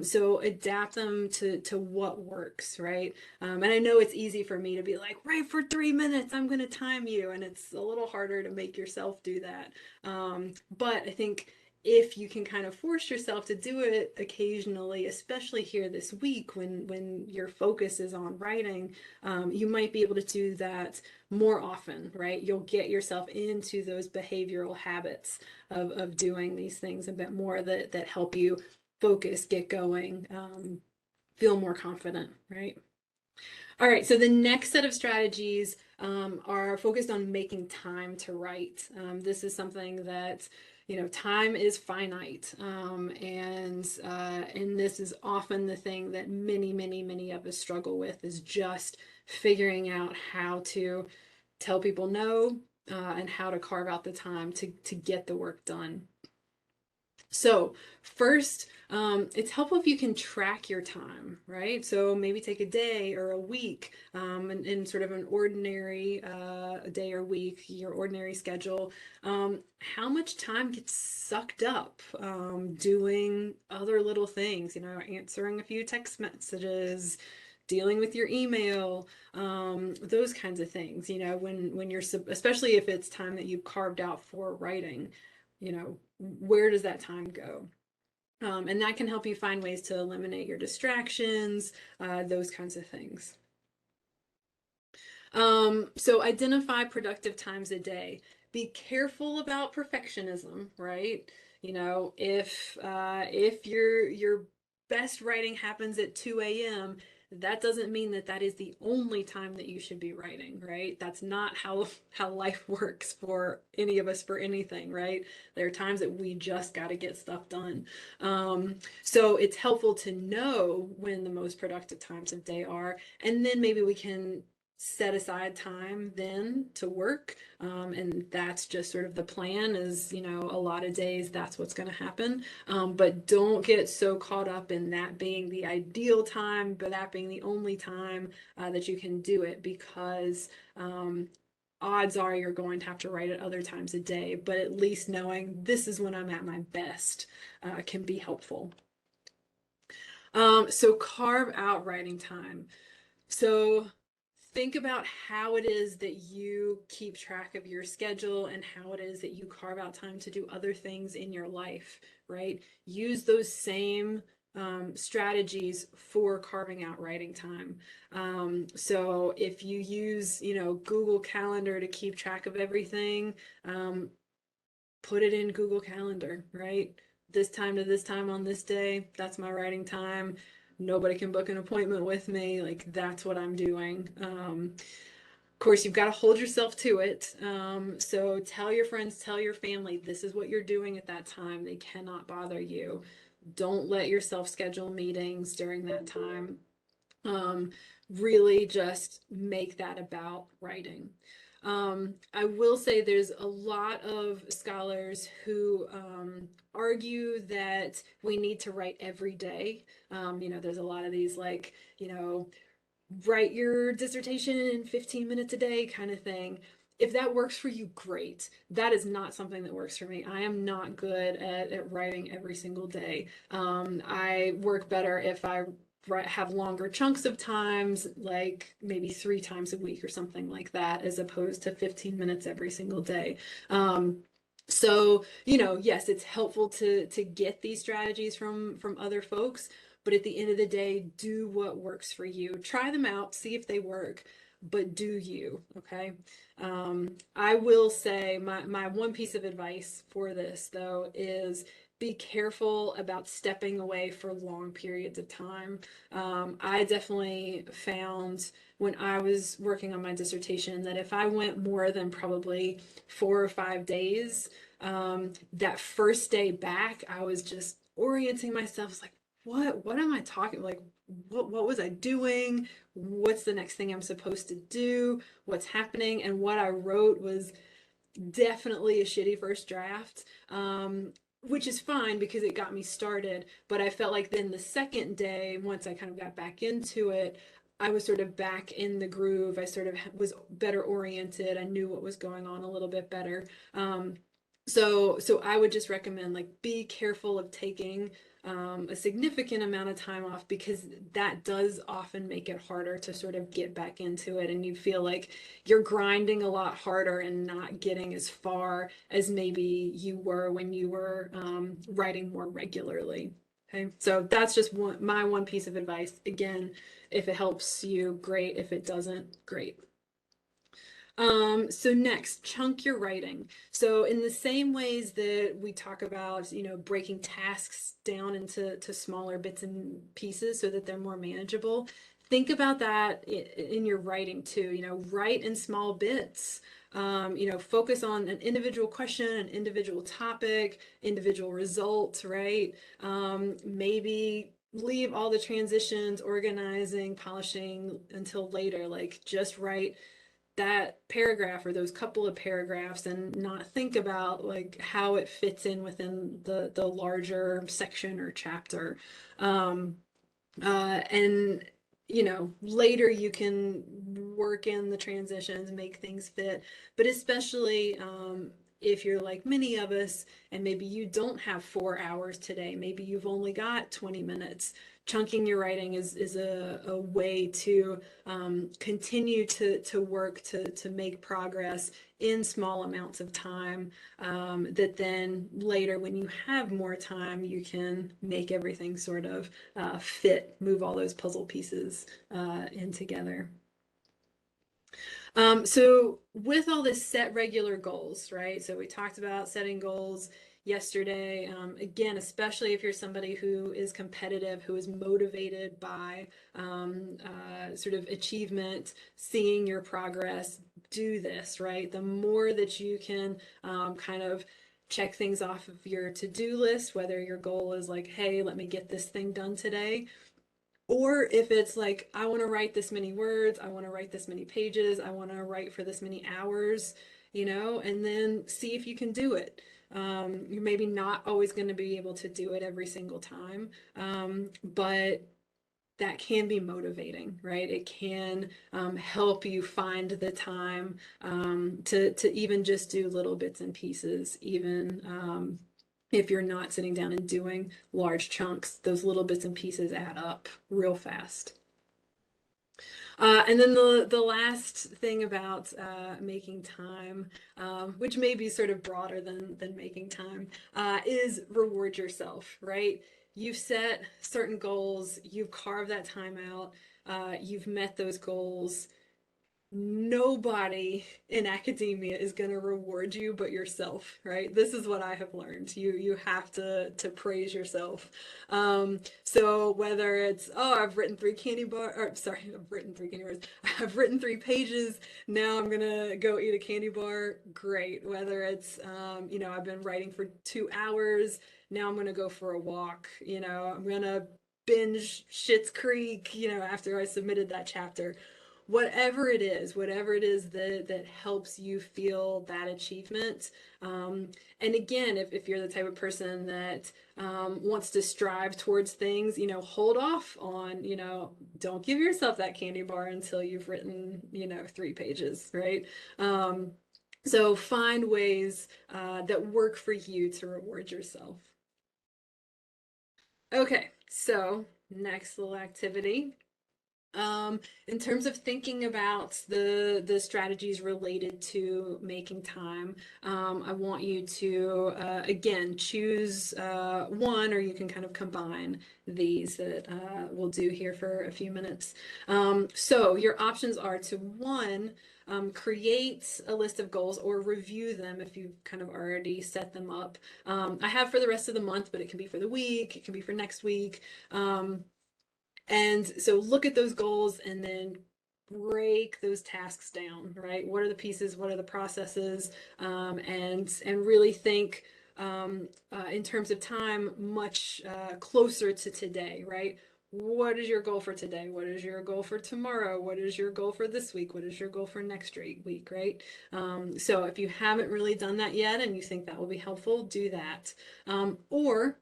S2: So adapt them to what works, right? And I know it's easy for me to be like, write for 3 minutes, I'm going to time you. And it's a little harder to make yourself do that. But I think if you can kind of force yourself to do it occasionally, especially here this week when your focus is on writing, you might be able to do that more often, right? You'll get yourself into those behavioral habits of doing these things a bit more that help you focus, get going, feel more confident, right? All right, so the next set of strategies are focused on making time to write. This is something that, time is finite, and this is often the thing that many of us struggle with, is just figuring out how to tell people no, and how to carve out the time to get the work done. So first, it's helpful if you can track your time, right? So maybe take a day or a week, in sort of an ordinary day or week, your ordinary schedule. How much time gets sucked up doing other little things, answering a few text messages, dealing with your email, those kinds of things, you know, when you're, especially if it's time that you've carved out for writing, you know, where does that time go? And that can help you find ways to eliminate your distractions, those kinds of things. So identify productive times a day. Be careful about perfectionism, right? You know, if your best writing happens at 2 a.m., that doesn't mean that that is the only time that you should be writing, right? That's not how life works for any of us for anything, right? There are times that we just got to get stuff done. So it's helpful to know when the most productive times of day are, and then maybe we can set aside time then to work, and that's just sort of the plan. Is, you know, a lot of days that's what's going to happen, but don't get so caught up in that being the ideal time, but that being the only time that you can do it, because odds are you're going to have to write at other times a day, but at least knowing this is when I'm at my best can be helpful. So carve out writing time. So think about how it is that you keep track of your schedule and how it is that you carve out time to do other things in your life, right? Use those same strategies for carving out writing time. So if you use, you know, Google Calendar to keep track of everything, put it in Google Calendar, right? This time to this time on this day, that's my writing time. Nobody can book an appointment with me. Like, that's what I'm doing. Of course, you've got to hold yourself to it. So tell your friends, tell your family, this is what you're doing at that time. They cannot bother you. Don't let yourself schedule meetings during that time. Really just make that about writing. I will say there's a lot of scholars who argue that we need to write every day. You know, there's a lot of these, like, you know, write your dissertation in 15 minutes a day kind of thing. If that works for you, great. That is not something that works for me. I am not good at writing every single day. I work better if I have longer chunks of times, like maybe 3 times a week or something like that, as opposed to 15 minutes every single day. So, you know, yes, it's helpful to get these strategies from other folks, but at the end of the day, do what works for you. Try them out, see if they work, but do you, okay? I will say my one piece of advice for this, though, is be careful about stepping away for long periods of time. I definitely found when I was working on my dissertation that if I went more than probably 4 or 5 days, that first day back, I was just orienting myself, like, what am I talking, like, what was I doing? What's the next thing I'm supposed to do? What's happening? And what I wrote was definitely a shitty first draft, which is fine because it got me started. But I felt like then the second day, once I kind of got back into it, I was sort of back in the groove. I sort of was better oriented. I knew what was going on a little bit better. So I would just recommend, like, be careful of taking a significant amount of time off, because that does often make it harder to sort of get back into it, and you feel like you're grinding a lot harder and not getting as far as maybe you were when you were writing more regularly. Okay, so that's just my one piece of advice. Again, if it helps you, great. If it doesn't, great. So next, chunk your writing. So in the same ways that we talk about, you know, breaking tasks down into smaller bits and pieces so that they're more manageable, think about that in your writing too. You know, write in small bits. You know, focus on an individual question, an individual topic, individual result, right? Maybe leave all the transitions, organizing, polishing until later. Like, just write that paragraph or those couple of paragraphs and not think about, like, how it fits in within the larger section or chapter. And you know, later you can work in the transitions, make things fit, but especially if you're like many of us and maybe you don't have 4 hours today, maybe you've only got 20 minutes, chunking your writing is a way to continue to work to make progress in small amounts of time, that then later when you have more time you can make everything sort of fit, move all those puzzle pieces in together. So with all this, set regular goals, right? So we talked about setting goals yesterday. Again, especially if you're somebody who is competitive, who is motivated by sort of achievement, seeing your progress, do this, right? The more that you can kind of check things off of your to-do list, whether your goal is like, hey, let me get this thing done today, or if it's like, I want to write this many words, I want to write this many pages, I want to write for this many hours, and then see if you can do it. You're maybe not always going to be able to do it every single time, but that can be motivating, right? It can help you find the time to even just do little bits and pieces, even if you're not sitting down and doing large chunks. Those little bits and pieces add up real fast. And then the last thing about making time, which may be sort of broader than making time, is reward yourself, right? You've set certain goals, you've carved that time out, you've met those goals. Nobody in academia is going to reward you but yourself, right? This is what I have learned. You have to praise yourself. So whether it's, oh, I've written 3 candy bar, or sorry, I've written 3 candy bars. I've written 3 pages. Now I'm gonna go eat a candy bar. Great. Whether it's, I've been writing for 2 hours. Now I'm gonna go for a walk. I'm gonna binge Schitt's Creek. After I submitted that chapter. Whatever it is that helps you feel that achievement. And again, if you're the type of person that wants to strive towards things, hold off on, don't give yourself that candy bar until you've written, 3 pages, right? So find ways that work for you to reward yourself. Okay, so next little activity. In terms of thinking about the strategies related to making time, I want you to again choose one, or you can kind of combine these that we'll do here for a few minutes. So your options are to, one, create a list of goals or review them if you've kind of already set them up. I have for the rest of the month, but it can be for the week, it can be for next week. And so look at those goals and then break those tasks down, right? What are the pieces? What are the processes? And really think in terms of time much closer to today, right? What is your goal for today? What is your goal for tomorrow? What is your goal for this week? What is your goal for next week, right? So if you haven't really done that yet and you think that will be helpful, do that. Or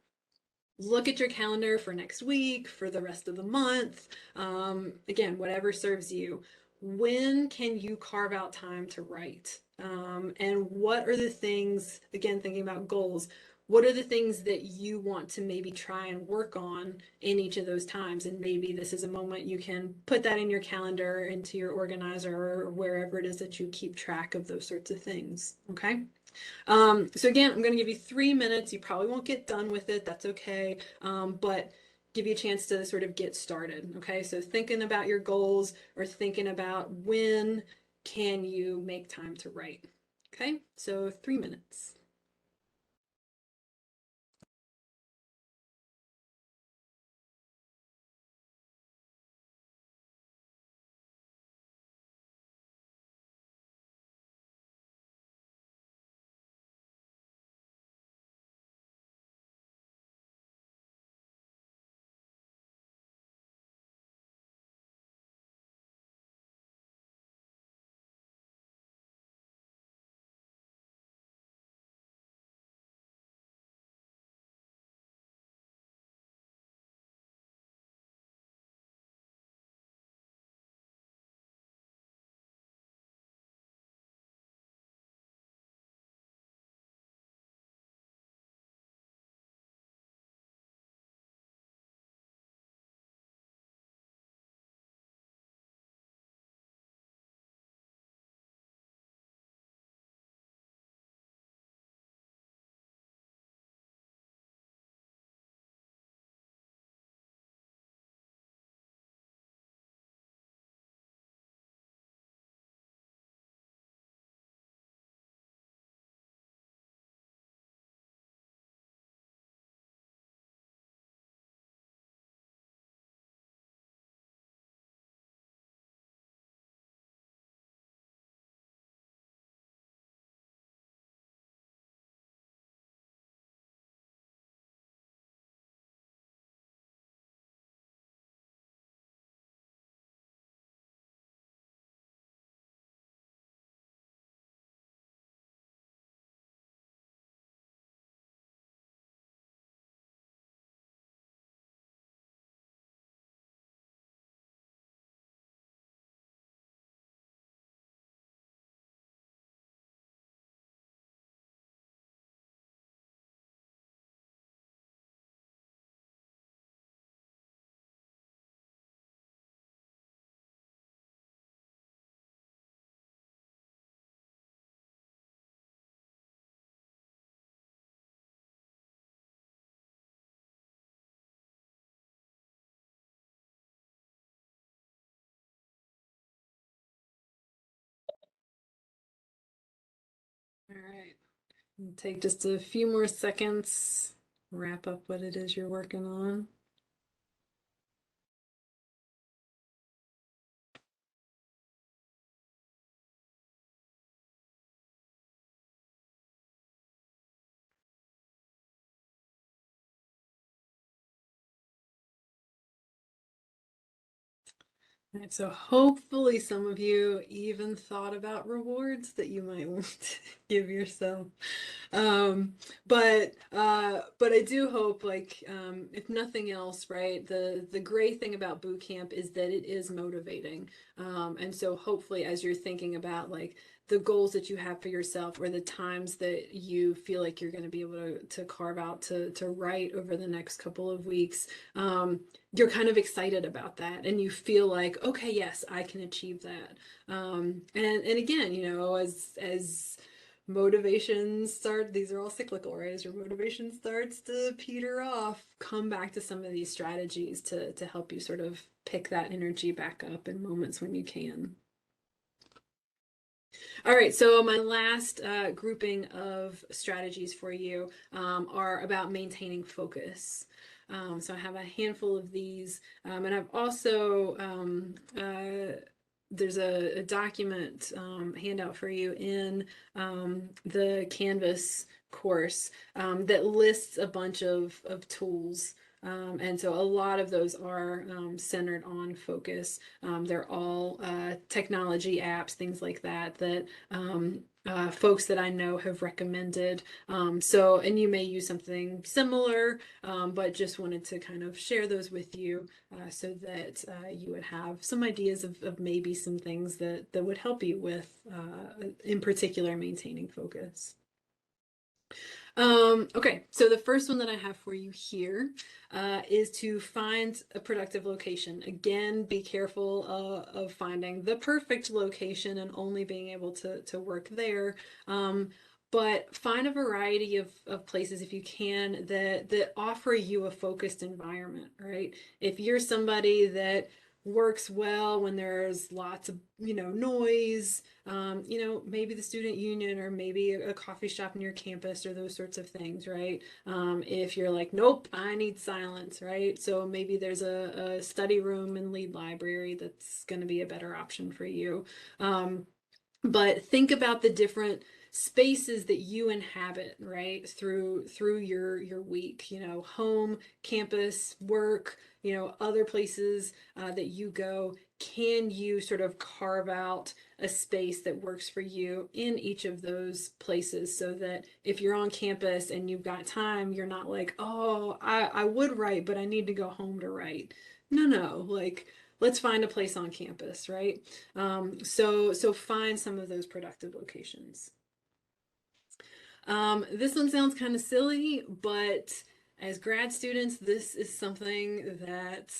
S2: look at your calendar for next week, for the rest of the month. Again, whatever serves you. When can you carve out time to write? And what are the things, again, thinking about goals, what are the things that you want to maybe try and work on in each of those times? And maybe this is a moment you can put that in your calendar, into your organizer, or wherever it is that you keep track of those sorts of things. Okay. So again, I'm going to give you 3 minutes. You probably won't get done with it. That's okay. But give you a chance to sort of get started. Okay. So thinking about your goals, or thinking about when can you make time to write. Okay. So 3 minutes. right. Take just a few more seconds, wrap up what it is you're working on. All right, so hopefully some of you even thought about rewards that you might want to give yourself. Um, but I do hope, like, if nothing else, right, the great thing about boot camp is that it is motivating. And so hopefully as you're thinking about like the goals that you have for yourself or the times that you feel like you're going to be able to carve out to write over the next couple of weeks, you're kind of excited about that and you feel like, okay, yes, I can achieve that. And again, you know, as motivation start, these are all cyclical, right? As your motivation starts to peter off, come back to some of these strategies to help you sort of pick that energy back up in moments when you can. All right, so my last grouping of strategies for you are about maintaining focus. So I have a handful of these, and I've also there's a document handout for you in the Canvas course that lists a bunch of tools. And so a lot of those are centered on focus. They're all technology apps, things like that, that folks that I know have recommended. So, and you may use something similar, but just wanted to kind of share those with you so that you would have some ideas of maybe some things that would help you with, in particular, maintaining focus. Okay, so the first one that I have for you here is to find a productive location. Again, be careful of finding the perfect location and only being able to work there. But find a variety of places if you can that offer you a focused environment, right? If you're somebody that works well when there's lots of, you know, noise, you know, maybe the student union or maybe a coffee shop near campus or those sorts of things, right? If you're like, nope, I need silence, right? So maybe there's a study room and lead library that's going to be a better option for you. But think about the different spaces that you inhabit, right, through your week, you know, home, campus, work, you know, other places that you go. Can you sort of carve out a space that works for you in each of those places so that if you're on campus and you've got time, you're not like, oh, I would write, but I need to go home to write. No, like, let's find a place on campus, right? So find some of those productive locations. This one sounds kind of silly, but as grad students, this is something that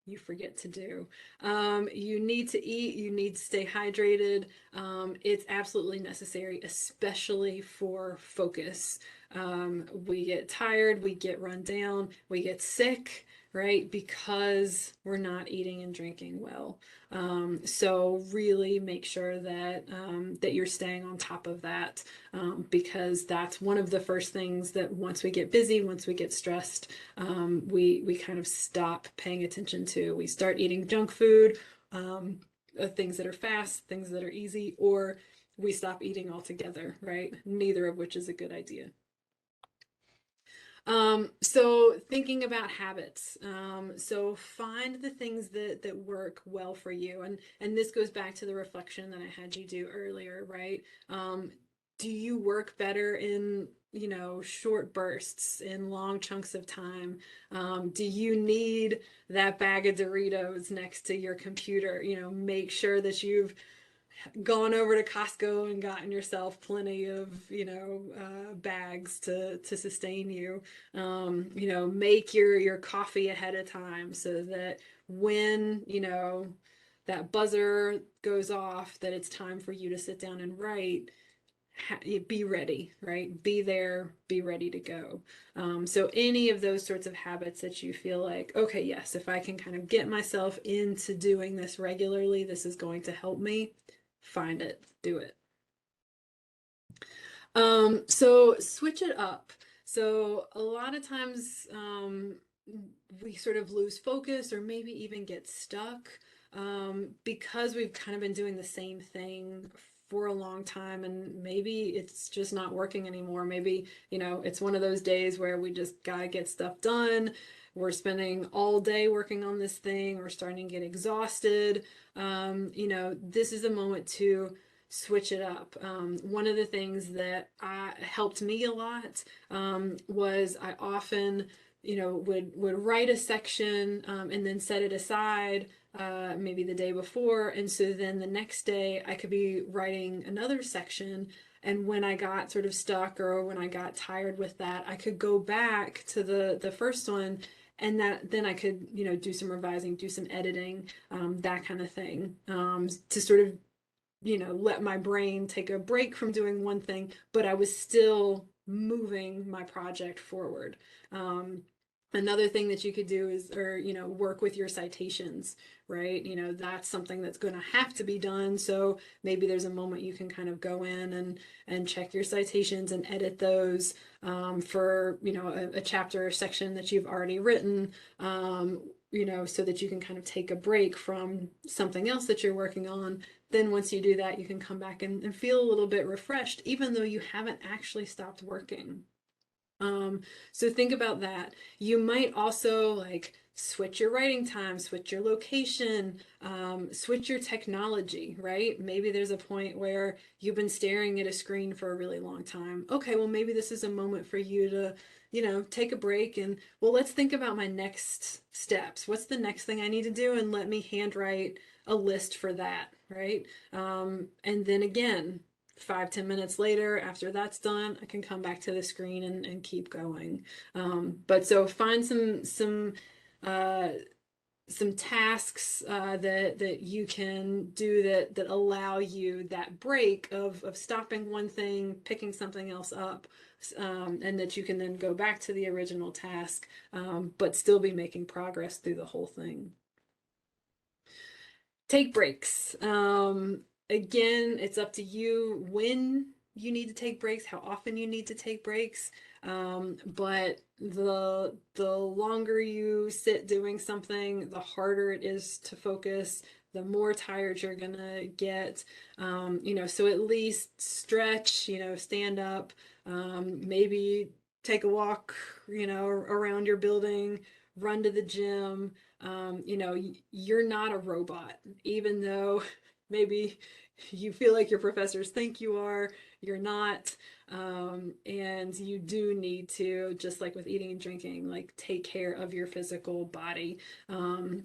S2: you forget to do. You need to eat, you need to stay hydrated. It's absolutely necessary, especially for focus. We get tired, we get run down, we get sick, right? Because we're not eating and drinking well. So really make sure that that you're staying on top of that, because that's one of the first things that once we get busy, once we get stressed, we kind of stop paying attention to. We start eating junk food, things that are fast, things that are easy, or we stop eating altogether, right? Neither of which is a good idea. So thinking about habits. So find the things that work well for you. And this goes back to the reflection that I had you do earlier, right? Do you work better in, you know, short bursts, in long chunks of time? Do you need that bag of Doritos next to your computer? You know, make sure that you've gone over to Costco and gotten yourself plenty of, you know, bags to sustain you. You know, make your coffee ahead of time so that when, you know, that buzzer goes off, that it's time for you to sit down and write. Be ready, right? Be there, be ready to go. So any of those sorts of habits that you feel like, okay, yes, if I can kind of get myself into doing this regularly, this is going to help me. Find it, do it. So switch it up. So a lot of times we sort of lose focus or maybe even get stuck because we've kind of been doing the same thing for a long time, and maybe it's just not working anymore. Maybe, it's one of those days where we just gotta get stuff done. We're spending all day working on this thing. We're starting to get exhausted. This is a moment to switch it up. One of the things that helped me a lot was I often, would write a section and then set it aside maybe the day before, and so then the next day I could be writing another section. And when I got sort of stuck or when I got tired with that, I could go back to the first one, and then I could do some revising, do some editing, that kind of thing, to sort of let my brain take a break from doing one thing, but I was still moving my project forward. Another thing that you could do is, work with your citations, right? That's something that's going to have to be done. So maybe there's a moment you can kind of go in and check your citations and edit those for, a chapter or section that you've already written, so that you can kind of take a break from something else that you're working on. Then once you do that, you can come back and feel a little bit refreshed, even though you haven't actually stopped working. So think about that. You might also like switch your writing time, switch your location, switch your technology, right? Maybe there's a point where you've been staring at a screen for a really long time. Okay, well, maybe this is a moment for you to, take a break and, well, let's think about my next steps. What's the next thing I need to do? And let me handwrite a list for that, right? And then again, 5-10 minutes later, after that's done, I can come back to the screen and keep going. But so find uh, some tasks that you can do that allow you that break of stopping one thing, picking something else up, and that you can then go back to the original task, but still be making progress through the whole thing. Take breaks. Again, it's up to you when you need to take breaks, how often you need to take breaks. But the longer you sit doing something, the harder it is to focus, the more tired you're gonna get. So at least stretch, stand up, maybe take a walk, around your building, run to the gym. You're not a robot, even though maybe you feel like your professors think you are, you're not. And you do need to, just like with eating and drinking, like take care of your physical body.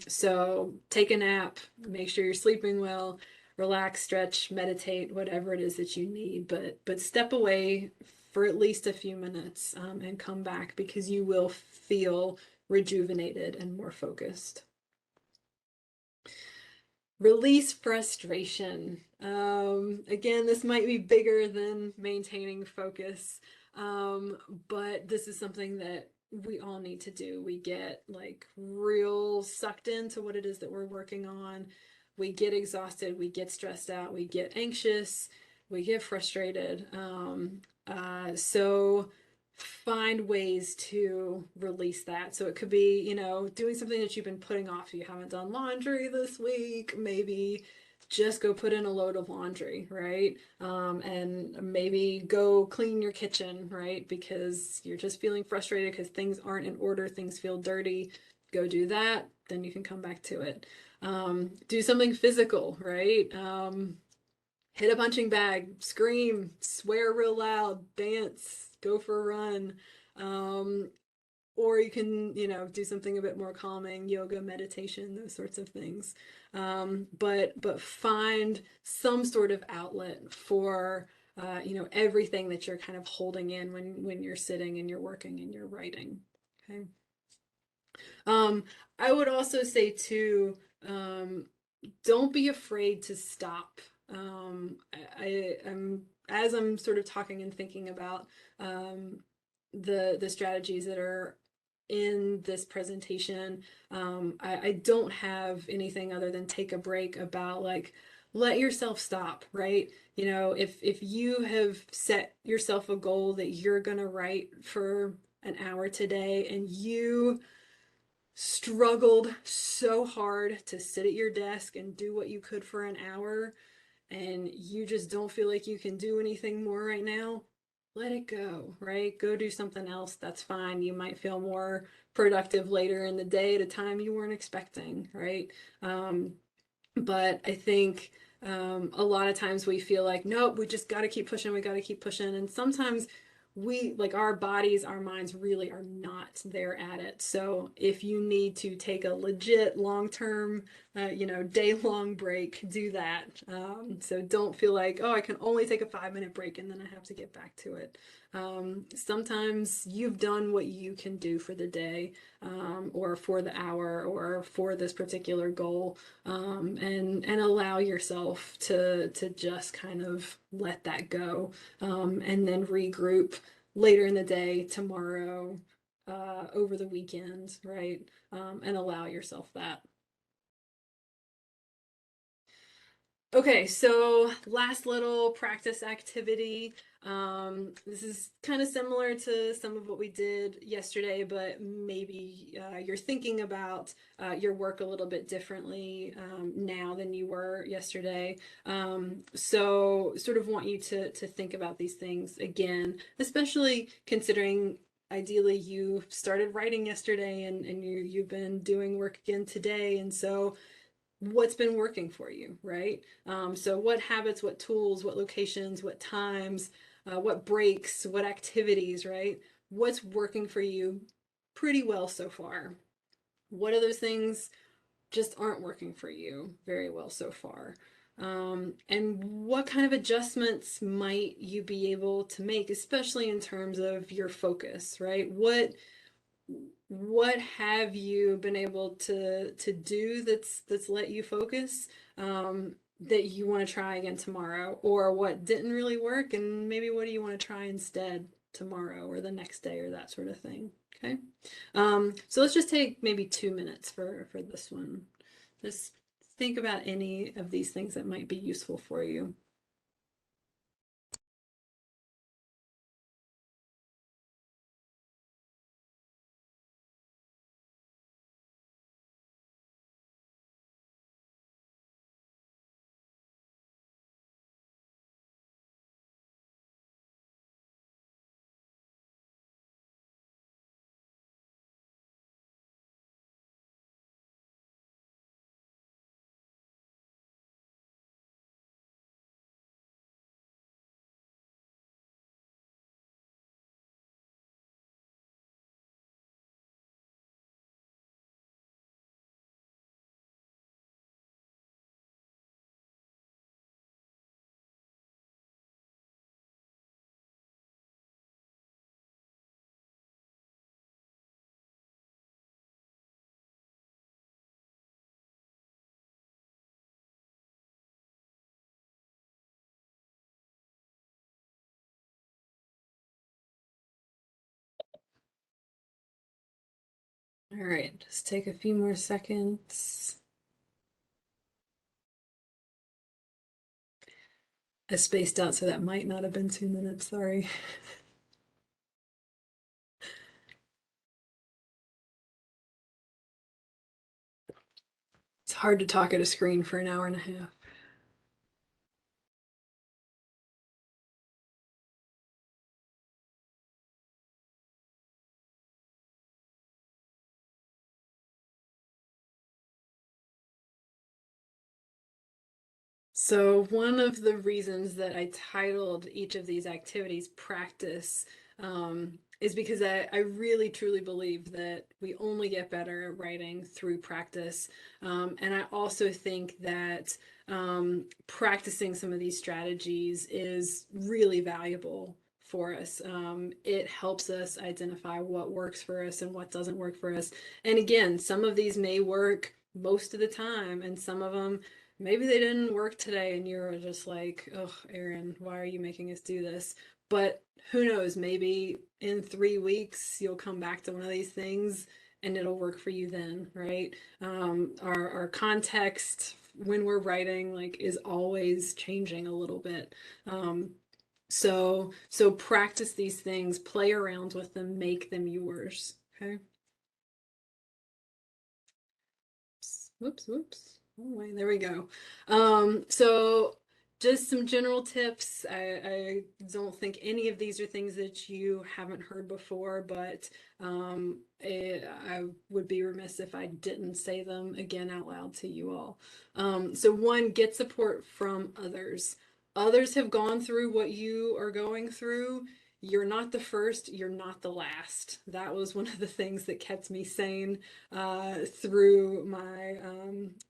S2: So take a nap, make sure you're sleeping well, relax, stretch, meditate, whatever it is that you need, but step away for at least a few minutes, and come back, because you will feel rejuvenated and more focused. Release frustration. Again, this might be bigger than maintaining focus, but this is something that we all need to do. We get like real sucked into what it is that we're working on. We get exhausted, we get stressed out, we get anxious, we get frustrated. So find ways to release that. So it could be, doing something that you've been putting off. You haven't done laundry this week, maybe just go put in a load of laundry, right? And maybe go clean your kitchen, right? Because you're just feeling frustrated because things aren't in order, things feel dirty. Go do that, then you can come back to it. Do something physical, right? Hit a punching bag, scream, swear real loud, dance, go for a run. Or you can, do something a bit more calming, yoga, meditation, those sorts of things. But find some sort of outlet for, everything that you're kind of holding in when you're sitting and you're working and you're writing. Okay. I would also say too, don't be afraid to stop. I'm as I'm sort of talking and thinking about the strategies that are in this presentation. I don't have anything other than take a break about like, let yourself stop, right? You know, if you have set yourself a goal that you're gonna write for an hour today and you struggled so hard to sit at your desk and do what you could for an hour, and you just don't feel like you can do anything more right now, let it go, right? Go do something else. That's fine. You might feel more productive later in the day at a time you weren't expecting, right? Um, but I think a lot of times we feel like, nope, we just got to keep pushing, we got to keep pushing. And sometimes we, like, our bodies, our minds really are not there at it. So if you need to take a legit long-term, day-long break, do that. So don't feel like, oh, I can only take a 5-minute break and then I have to get back to it. Sometimes you've done what you can do for the day, or for the hour, or for this particular goal, and allow yourself to just kind of let that go, and then regroup later in the day, tomorrow, over the weekend, right? And allow yourself that. Okay, so last little practice activity. This is kind of similar to some of what we did yesterday, but maybe you're thinking about your work a little bit differently now than you were yesterday. So sort of want you to think about these things again, especially considering ideally you started writing yesterday and you've been doing work again today. And so what's been working for you, right? So what habits, what tools, what locations, what times, what breaks, what activities, right? What's working for you pretty well so far? What of those things just aren't working for you very well so far? And what kind of adjustments might you be able to make, especially in terms of your focus, right? What have you been able to do that's let you focus, that you want to try again tomorrow, or what didn't really work and maybe what do you want to try instead tomorrow or the next day or that sort of thing. Okay. So let's just take maybe 2 minutes for this one. Just think about any of these things that might be useful for you. All right, just take a few more seconds. I spaced out, so that might not have been 2 minutes, sorry. It's hard to talk at a screen for an hour and a half. So one of the reasons that I titled each of these activities practice, is because I really truly believe that we only get better at writing through practice. And I also think that practicing some of these strategies is really valuable for us. It helps us identify what works for us and what doesn't work for us. And again, some of these may work most of the time, and some of them maybe they didn't work today and you're just like, oh, Erin, why are you making us do this? But who knows, maybe in 3 weeks you'll come back to one of these things and it'll work for you then, right? Our context when we're writing like is always changing a little bit. So practice these things, play around with them, make them yours. Okay. Whoops. Oh, wait, there we go. So just some general tips. I don't think any of these are things that you haven't heard before, but I would be remiss if I didn't say them again out loud to you all. So one, get support from others. Others have gone through what you are going through. You're not the first, you're not the last. That was one of the things that kept me sane through my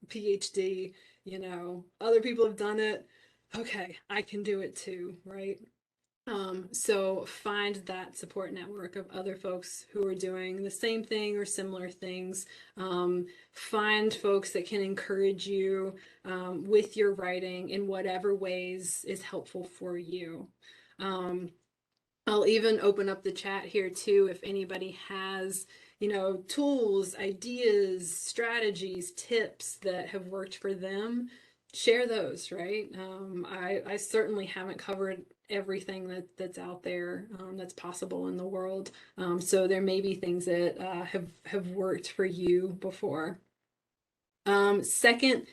S2: PhD. You know, other people have done it. Okay, I can do it too, right? So find that support network of other folks who are doing the same thing or similar things. Find folks that can encourage you with your writing in whatever ways is helpful for you. I'll even open up the chat here too if anybody has, you know, tools, ideas, strategies, tips that have worked for them. Share those, right? I certainly haven't covered everything that's out there that's possible in the world. So there may be things that have worked for you before. Second,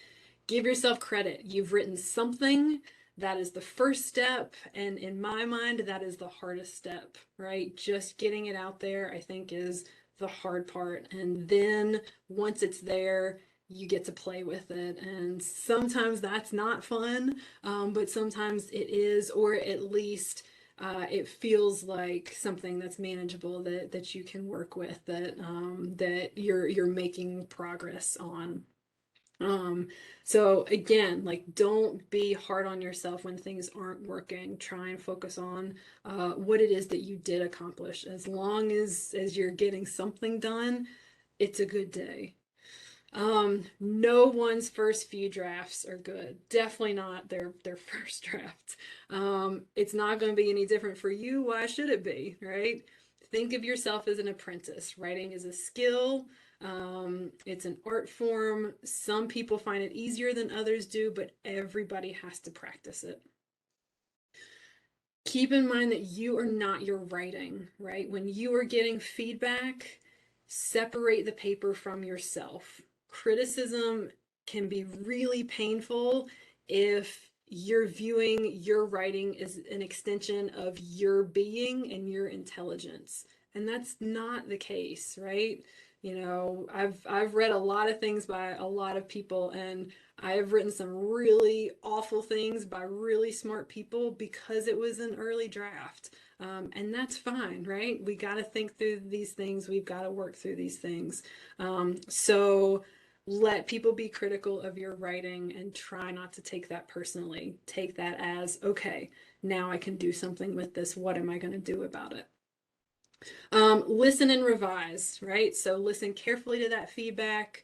S2: give yourself credit. You've written something. That is the first step. And in my mind, that is the hardest step, right? Just getting it out there, I think, is the hard part. And then once it's there, you get to play with it. And sometimes that's not fun, but sometimes it is, or at least it feels like something that's manageable that you can work with, that you're making progress on. So again, like don't be hard on yourself when things aren't working. Try and focus on what it is that you did accomplish. As long as you're getting something done, it's a good day. No one's first few drafts are good. Definitely not their first draft. It's not going to be any different for you. Why should it be, right? Think of yourself as an apprentice. Writing is a skill. It's an art form. Some people find it easier than others do, but everybody has to practice it. Keep in mind that you are not your writing, right? When you are getting feedback, separate the paper from yourself. Criticism can be really painful if you're viewing your writing as an extension of your being and your intelligence. And that's not the case, right? You know, I've read a lot of things by a lot of people, and I've written some really awful things by really smart people because it was an early draft. And that's fine, right? We got to think through these things. We've got to work through these things. So let people be critical of your writing and try not to take that personally. Take that as, okay, now I can do something with this. What am I going to do about it? Listen and revise, right? So listen carefully to that feedback.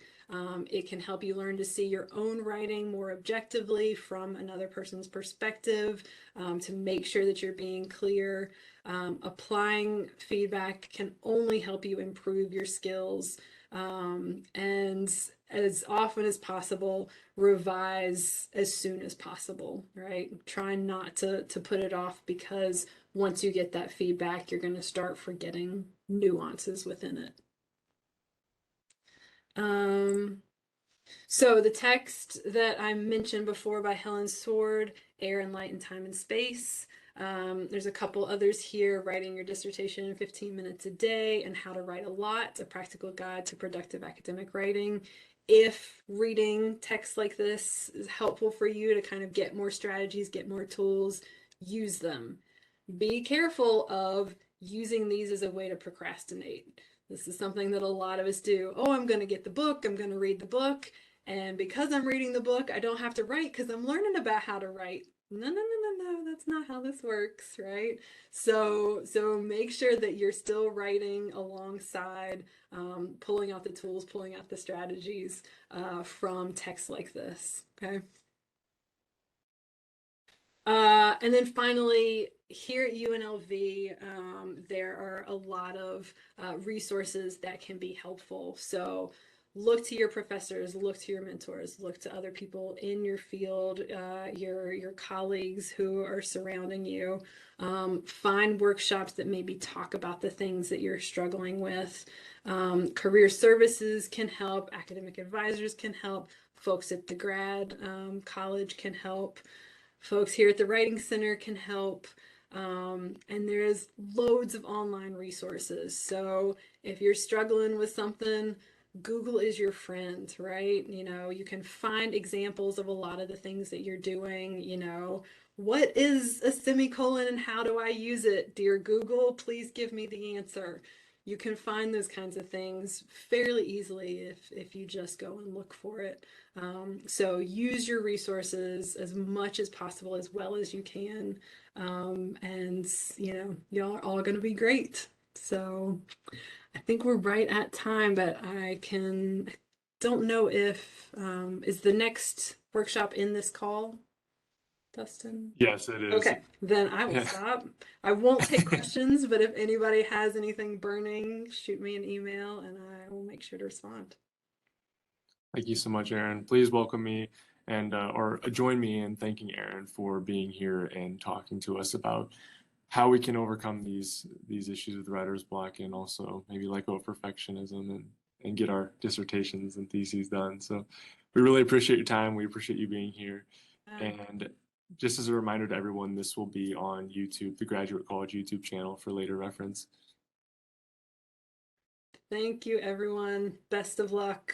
S2: It can help you learn to see your own writing more objectively from another person's perspective, to make sure that you're being clear. Applying feedback can only help you improve your skills. And as often as possible, revise as soon as possible, right? Try not to put it off, because once you get that feedback, you're going to start forgetting nuances within it. So the text that I mentioned before by Helen Sword, Air and Light in Time and Space. There's a couple others here, Writing Your Dissertation in 15 Minutes a Day and How to Write a Lot, a practical guide to productive academic writing. If reading texts like this is helpful for you to kind of get more strategies, get more tools, use them. Be careful of using these as a way to procrastinate. This is something that a lot of us do. Oh, I'm going to get the book. I'm going to read the book. And because I'm reading the book, I don't have to write because I'm learning about how to write. No. That's not how this works, right? So make sure that you're still writing alongside, pulling out the tools, pulling out the strategies from texts like this, okay? And then finally, here at UNLV, there are a lot of resources that can be helpful. So look to your professors, look to your mentors, look to other people in your field, your colleagues who are surrounding you. Find workshops that maybe talk about the things that you're struggling with. Career services can help, academic advisors can help, folks at the grad college can help, folks here at the Writing Center can help. And there's loads of online resources. So if you're struggling with something, Google is your friend, right? You know, you can find examples of a lot of the things that you're doing. You know, what is a semicolon and how do I use it? Dear Google, please give me the answer. You can find those kinds of things fairly easily if you just go and look for it. So use your resources as much as possible, as well as you can. And, you know, y'all are all going to be great. So I think we're right at time, but don't know if, is the next workshop in this call, Dustin?
S1: Yes, it is.
S2: Okay, then I will
S1: Yeah.
S2: stop. I won't take questions, but if anybody has anything burning, shoot me an email and I will make sure to respond.
S1: Thank you so much, Aaron. Please welcome me and or join me in thanking Aaron for being here and talking to us about how we can overcome these issues with writer's block, and also maybe let go of perfectionism and get our dissertations and theses done. So we really appreciate your time. We appreciate you being here. And just as a reminder to everyone, this will be on YouTube, the Graduate College YouTube channel, for later reference.
S2: Thank you, everyone. Best of luck.